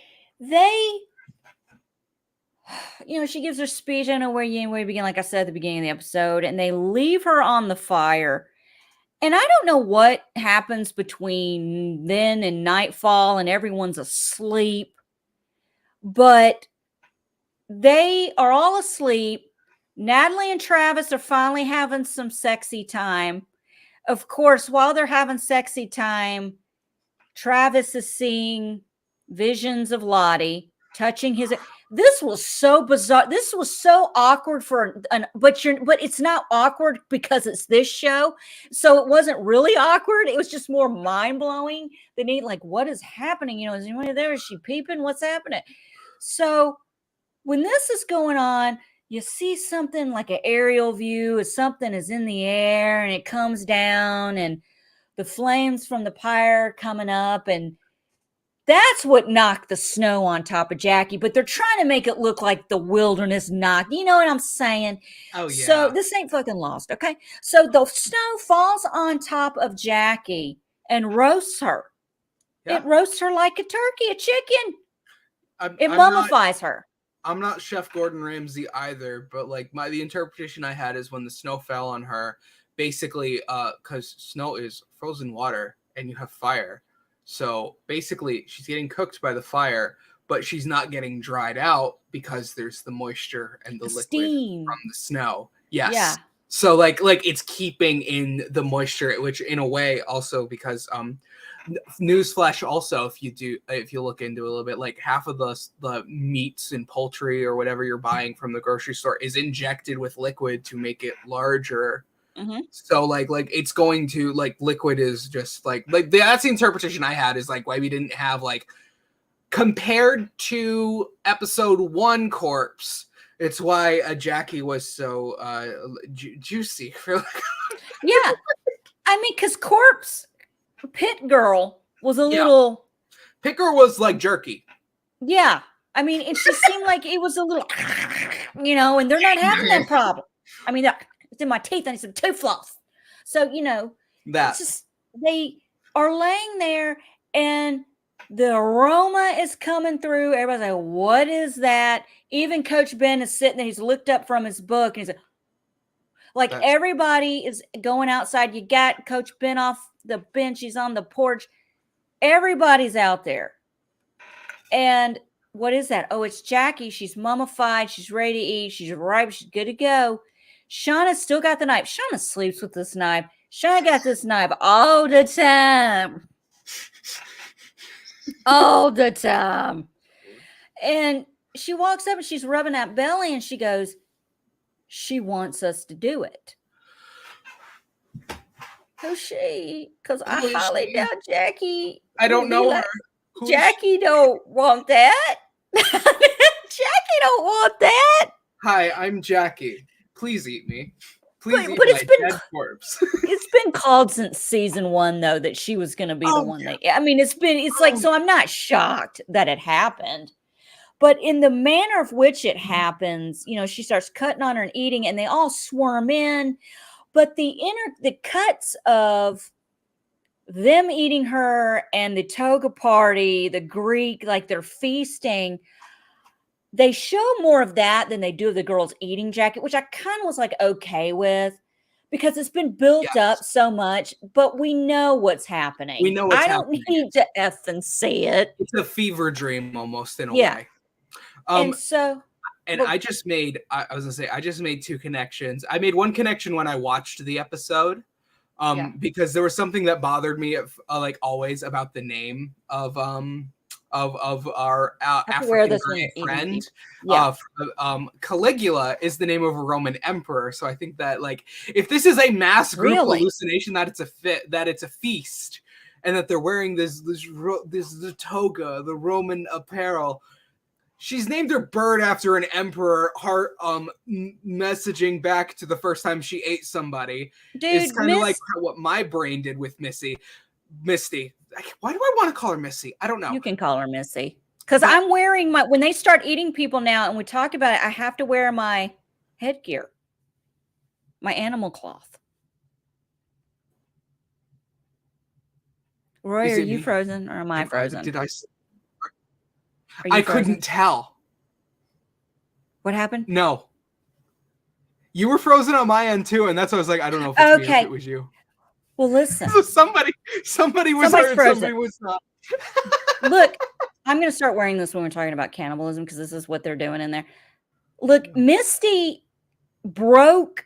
she gives her speech. I don't know where you begin, like I said at the beginning of the episode, and they leave her on the fire. And I don't know what happens between then and nightfall and everyone's asleep, but they are all asleep. Natalie and Travis are finally having some sexy time. Of course, while they're having sexy time, Travis is seeing visions of Lottie touching his. This was so bizarre. This was so awkward but it's not awkward because it's this show. So it wasn't really awkward. It was just more mind-blowing than like, what is happening? Is anybody there? Is she peeping? What's happening? So when this is going on, you see something like an aerial view as something is in the air and it comes down and the flames from the pyre coming up, and that's what knocked the snow on top of Jackie, but they're trying to make it look like the wilderness knocked. You know what I'm saying? Oh, yeah. So this ain't fucking Lost, okay? So the snow falls on top of Jackie and roasts her. Yeah. It roasts her like a turkey, a chicken. It mummifies her. I'm not Chef Gordon Ramsay either, but like the interpretation I had is when the snow fell on her, basically, because snow is frozen water and you have fire. So basically, she's getting cooked by the fire, but she's not getting dried out because there's the moisture and the liquid steam from the snow. Yes. Yeah. So like it's keeping in the moisture, which in a way also because newsflash also, if you look into it a little bit, like half of the meats and poultry or whatever you're buying from the grocery store is injected with liquid to make it larger. Mm-hmm. So like it's going to like liquid is just like that's the interpretation I had, is like why we didn't have like compared to episode 1 corpse. It's why Jackie was so juicy. Yeah, I mean, because corpse pit girl was a little. Pit girl was like jerky. Yeah, I mean, it just seemed like it was a little, and they're not having that problem. I mean, it's in my teeth and it's some tooth floss. So, that it's just, they are laying there and the aroma is coming through. Everybody's like, what is that? Even Coach Ben is sitting there. He's looked up from his book and he's like, everybody is going outside. You got Coach Ben off the bench. He's on the porch. Everybody's out there. And what is that? Oh, it's Jackie. She's mummified. She's ready to eat. She's ripe. She's good to go. Shauna's still got the knife. Shauna sleeps with this knife. Shauna got this knife all the time. All the time. And she walks up and she's rubbing that belly and she goes, she wants us to do it. Who's she? Because I highly doubt Jackie. I don't know her. Jackie don't want that. Jackie don't want that. Hi, I'm Jackie. Please eat me. Please eat it's my dead corpse. It's been called since season 1, though, that she was going to be the one. Yeah. I mean, so I'm not shocked that it happened. But in the manner of which it happens, she starts cutting on her and eating, and they all swarm in. But the cuts of them eating her and the toga party, the Greek, like they're feasting. They show more of that than they do of the girls eating jacket, which I kind of was like okay with because it's been built up Yes, so much, but we know what's we happening. know what's I don't happening. need to F and see it. It's a fever dream almost in a Yeah. way. And so, And but I was gonna say, I just made two connections. I made one connection when I watched the episode, yeah, because there was something that bothered me, like always, about the name of our I have to wear African this when gray you're eating friend. people. Yeah. Caligula is the name of a Roman emperor, so I think that like if this is a mass group Really? hallucination, that it's a feast, and that they're wearing this the toga, the Roman apparel. She's named her bird after an emperor. Heart messaging back to the first time she ate somebody is Dude, kind of like what my brain did with Misty. Why do I want to call her Missy? I don't know. You can call her Missy. Because But I'm wearing my, when they start eating people now, and we talked about it, I have to wear my headgear, my animal cloth. Roy, is are it you me? frozen or am I frozen? Did I? Are you I frozen? couldn't tell. What happened? No. You were frozen on my end too, and that's why I was like, I don't know if it's me or if it was you. Well, listen. So somebody was Somebody's hurt, frozen. somebody was not. Look, I'm going to start wearing this when we're talking about cannibalism because this is what they're doing in there. Look, Misty broke,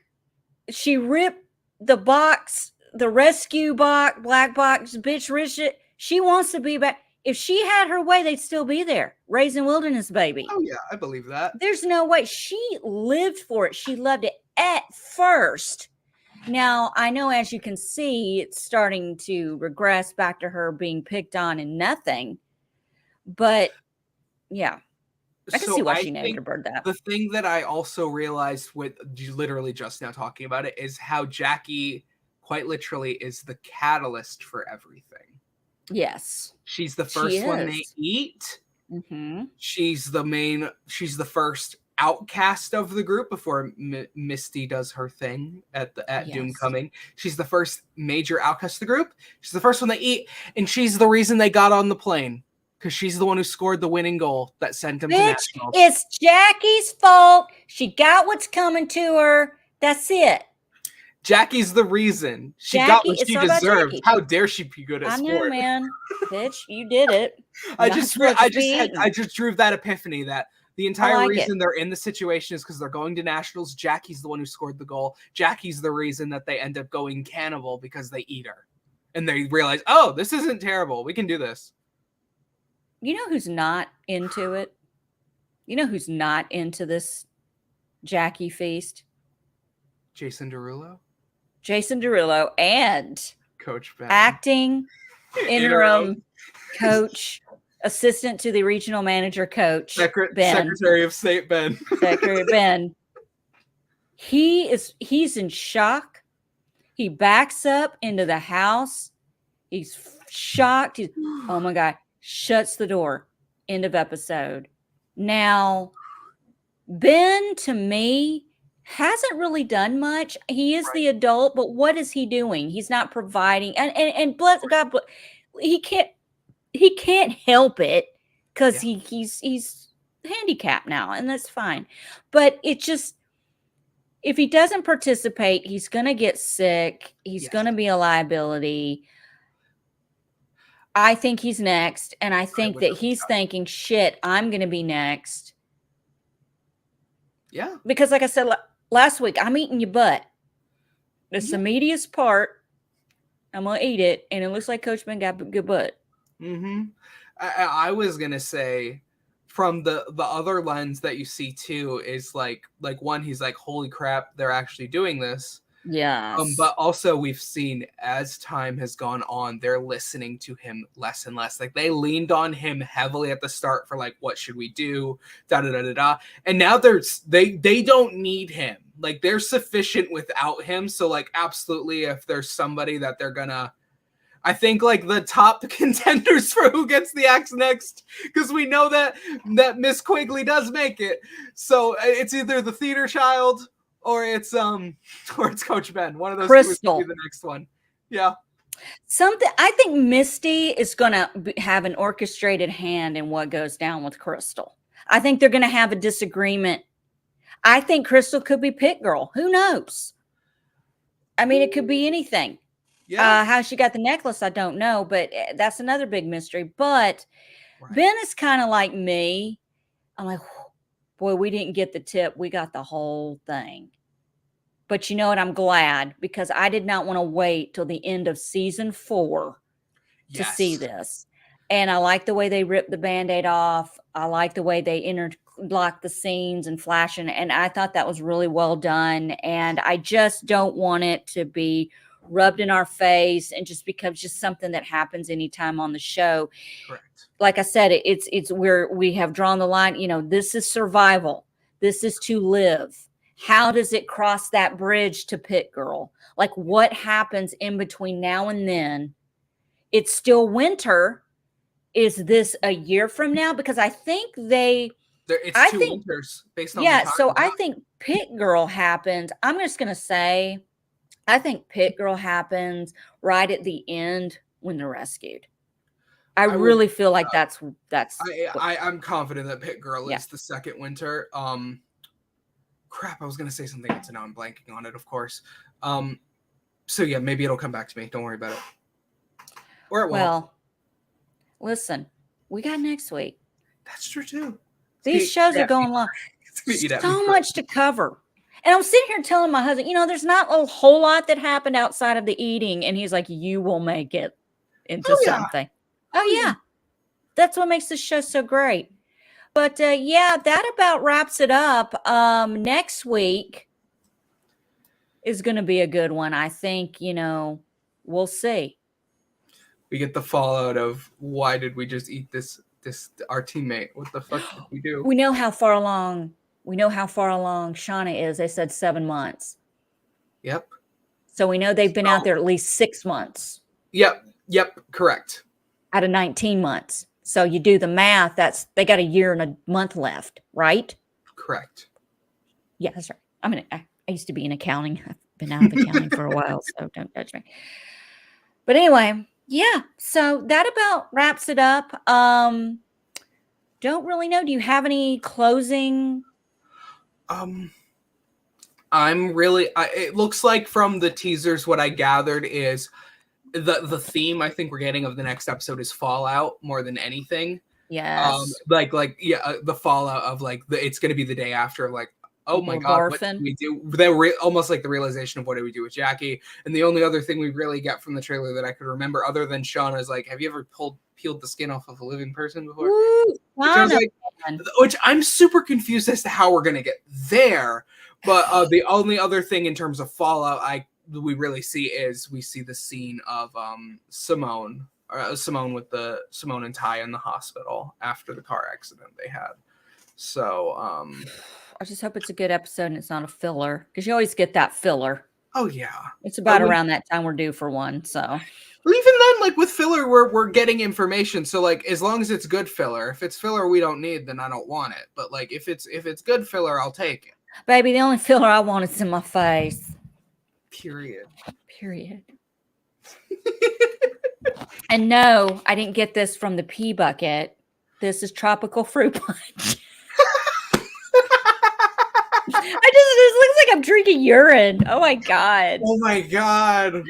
she ripped the box, the rescue box, black box, bitch, Richard. She wants to be back. If she had her way, they'd still be there, raising wilderness baby. Oh yeah, I believe that. There's no way. She lived for it. She loved it at first. Now, I know, as you can see, it's starting to regress back to her being picked on and nothing. But yeah, I can see why she named her bird that. The thing that I also realized with literally just now talking about it is how Jackie quite literally is the catalyst for everything. Yes. She's the first one they eat. Mm-hmm. She's the first outcast of the group before Misty does her thing at Doom Coming. She's the first major outcast of the group. She's the first one they eat, and she's the reason they got on the plane. Because she's the one who scored the winning goal that sent him to nationals. It's Jackie's fault. She got what's coming to her. That's it. Jackie's the reason. She got what she deserved. How dare she be good at sport? I know, man. Bitch, you did it. I just drew that epiphany that the entire reason they're in the situation is because they're going to nationals. Jackie's the one who scored the goal. Jackie's the reason that they end up going cannibal because they eat her. And they realize, oh, this isn't terrible. We can do this. You know who's not into it? You know who's not into this Jackie feast? Jason Derulo? Jason Derulo and Coach Ben. Acting interim coach, assistant to the regional manager coach, Secretary of State Ben. Secretary Ben. He's in shock. He backs up into the house. He's shocked. Oh my God. Shuts the door. End of episode. Now, Ben, to me, hasn't really done much. He is the adult, but what is he doing? He's not providing. And bless God, he can't help it because he's handicapped now, and that's fine. But it just, if he doesn't participate, he's gonna get sick. He's gonna be a liability. I think he's next, and I think that he's thinking, shit, I'm going to be next. Yeah. Because like I said last week, I'm eating your butt. It's the meatiest part. I'm going to eat it, and it looks like Coach Ben got a good butt. Mm-hmm. I was going to say, from the other lens that you see, too, is like one, he's like, holy crap, they're actually doing this. Yes. But also we've seen as time has gone on, they're listening to him less and less. Like they leaned on him heavily at the start for like, what should we do? Da da da da da. And now they don't need him. Like they're sufficient without him. So like absolutely, if there's somebody that they're gonna, I think like the top contenders for who gets the axe next, because we know that Miss Quigley does make it. So it's either the theater child or it's Coach Ben. One of those two will be the next one. Yeah. Something I think Misty is gonna have an orchestrated hand in what goes down with Crystal. I think they're gonna have a disagreement. I think Crystal could be Pit Girl. Who knows? I mean, it could be anything. Yeah. How she got the necklace, I don't know, but that's another big mystery. But Right. Ben is kind of like me. I'm like, boy, we didn't get the tip. We got the whole thing. But you know what? I'm glad because I did not want to wait till the end of season 4 to see Yes. this. And I like the way they ripped the Band-Aid off. I like the way they interlocked the scenes and flashing. And I thought that was really well done. And I just don't want it to be rubbed in our face and just becomes just something that happens anytime on the show. Correct. Like I said, it's where we have drawn the line. You know, this is survival. This is to live. How does it cross that bridge to Pit Girl? Like what happens in between now and then? It's still winter. Is this a year from now? Because I think It's I two think, winters based on the yeah. time. So I think Pit Girl happens. I'm just going to say, I think Pit Girl happens right at the end when they're rescued. I really feel like that's I'm confident that Pit Girl Yeah. is the second winter. Crap, I was gonna say something else and now I'm blanking on it, of course. So yeah, maybe it'll come back to me. Don't worry about it. Or it won't. Well, listen, we got next week. That's true too. These shows are going long. So much to cover. And I'm sitting here telling my husband, you know, there's not a whole lot that happened outside of the eating. And he's like, you will make it into something. Oh, yeah. That's what makes this show so great. But yeah, that about wraps it up. Next week is going to be a good one. I think, you know, we'll see. We get the fallout of why did we just eat this our teammate? What the fuck did we do? We know how far along Shauna is. They said 7 months. Yep. So we know they've been out there at least 6 months. Yep. Correct. Out of 19 months. So you do the math, they got a year and a month left, right? Correct. Yeah, that's right. I used to be in accounting. I've been out of accounting for a while, so don't judge me. But anyway, yeah. So that about wraps it up. Don't really know. Do you have any closing? It looks like from the teasers, what I gathered is the theme I think we're getting of the next episode is fallout more than anything. Yes. The fallout of it's going to be the day after, like, oh my God, what did we do? Almost like the realization of what did we do with Jackie. And the only other thing we really get from the trailer that I could remember, other than Shauna, is like, have you ever peeled the skin off of a living person before? Ooh, which I'm super confused as to how we're going to get there. But the only other thing in terms of fallout we really see the scene of Simone and Ty in the hospital after the car accident they had. So I just hope it's a good episode and it's not a filler, because you always get that filler. Oh yeah, it's about around that time we're due for one. So even then, like with filler, we're getting information. So like as long as it's good filler, if it's filler we don't need, then I don't want it. But like if it's good filler, I'll take it. Baby, the only filler I want is in my face. Period. And no, I didn't get this from the pea bucket. This is tropical fruit punch. It looks like I'm drinking urine. Oh my God. Oh my God.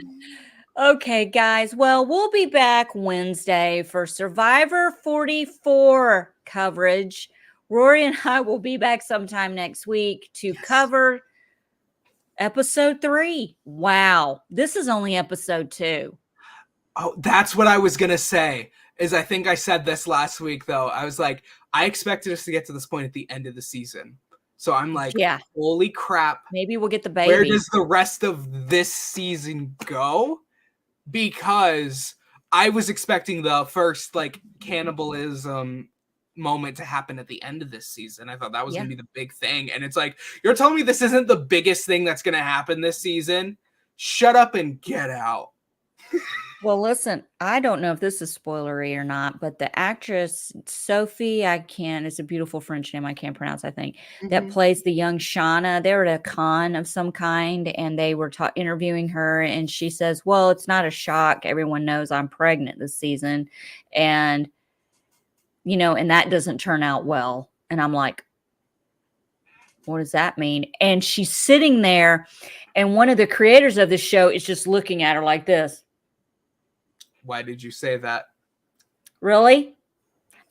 Okay, guys. Well, we'll be back Wednesday for Survivor 44 coverage. Rory and I will be back sometime next week to cover episode 3. Wow. This is only episode 2. Oh, that's what I was going to say. I think I said this last week, though. I was like, I expected us to get to this point at the end of the season. So I'm like, yeah, holy crap. Maybe we'll get the baby. Where does the rest of this season go? Because I was expecting the first like cannibalism moment to happen at the end of this season. I thought that was going to be the big thing. And it's like, you're telling me this isn't the biggest thing that's going to happen this season? Shut up and get out. Well, listen, I don't know if this is spoilery or not, but the actress Sophie, it's a beautiful French name I can't pronounce, I think, that Mhm. plays the young Shauna. They were at a con of some kind and they were interviewing her, and she says, "Well, it's not a shock. Everyone knows I'm pregnant this season." And, and that doesn't turn out well. And I'm like, what does that mean? And she's sitting there, and one of the creators of the show is just looking at her like this. Why did you say that? Really?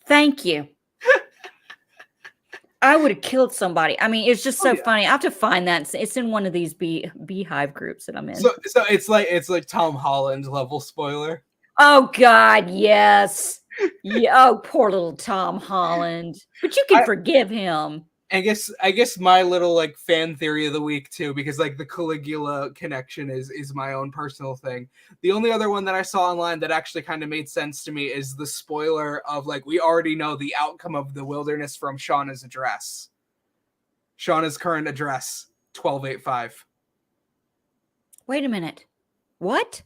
Thank you. I would have killed somebody. I mean, it's just so funny. I have to find that. It's in one of these beehive groups that I'm in. So it's like Tom Holland level spoiler. Oh God, yes. Yeah. Oh, poor little Tom Holland. But you can forgive him. I guess my little like fan theory of the week too, because like the Caligula connection is my own personal thing. The only other one that I saw online that actually kind of made sense to me is the spoiler of like we already know the outcome of the wilderness from Shauna's address. Shauna's current address, 1285. Wait a minute. What?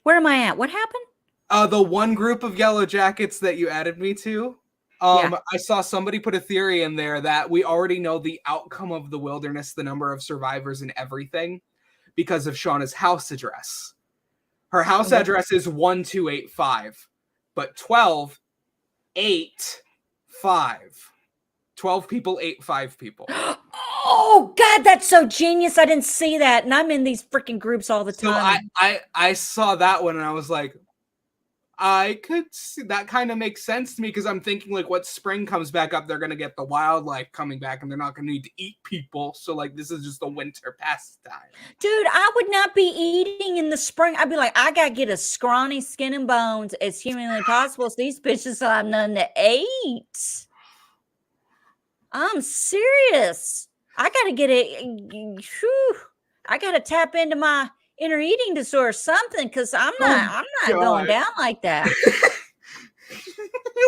Where am I at? What happened? The one group of Yellowjackets that you added me to. Yeah. I saw somebody put a theory in there that we already know the outcome of the wilderness, the number of survivors and everything, because of Shauna's house address. Her house address is 1285, but 12, 8, 5. 12 people, 8, 5 people. Oh God, that's so genius. I didn't see that. And I'm in these freaking groups all the time. So I saw that one and I was like, I could see that kind of makes sense to me because I'm thinking like what spring comes back up, they're gonna get the wildlife coming back and they're not gonna need to eat people. So like this is just a winter pastime. Dude, I would not be eating in the spring. I'd be like, I gotta get as scrawny skin and bones as humanly possible. So these bitches will have nothing to eat. I'm serious. I gotta get it. I gotta tap into my inner eating disorder or something because I'm not going down like that. You'll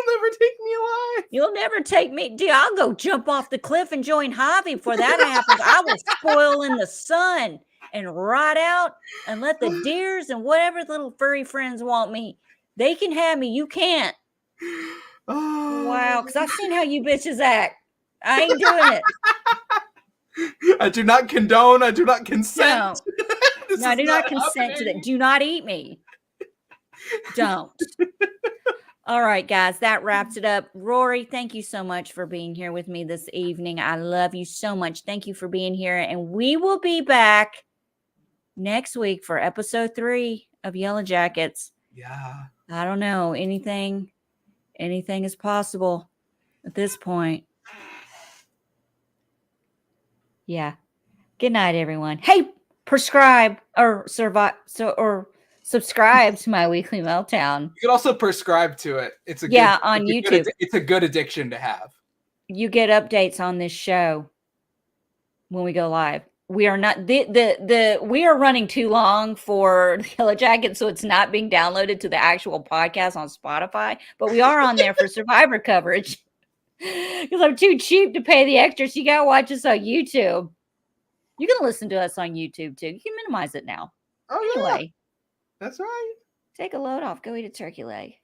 never take me alive. You'll never take me. Dude, I'll go jump off the cliff and join Javi before that happens. I will spoil in the sun and rot out and let the deers and whatever little furry friends want me. They can have me. You can't. Wow. Because I've seen how you bitches act. I ain't doing it. I do not condone. I do not consent. No, I do not consent to that. Do not eat me. Don't. All right, guys, that wraps it up. Rory, thank you so much for being here with me this evening. I love you so much. Thank you for being here. And we will be back next week for episode 3 of Yellowjackets. Yeah. I don't know. Anything is possible at this point. Yeah. Good night, everyone. Hey, prescribe or subscribe to my weekly meltdown. You can also prescribe to it. It's a on YouTube. It's a good addiction to have. You get updates on this show when we go live. We are not we are running too long for Yellowjackets, so it's not being downloaded to the actual podcast on Spotify. But we are on there for Survivor coverage because I'm too cheap to pay the extras. You gotta watch us on YouTube. You can listen to us on YouTube too. You can minimize it now. Oh, anyway, yeah. That's right. Take a load off. Go eat a turkey leg.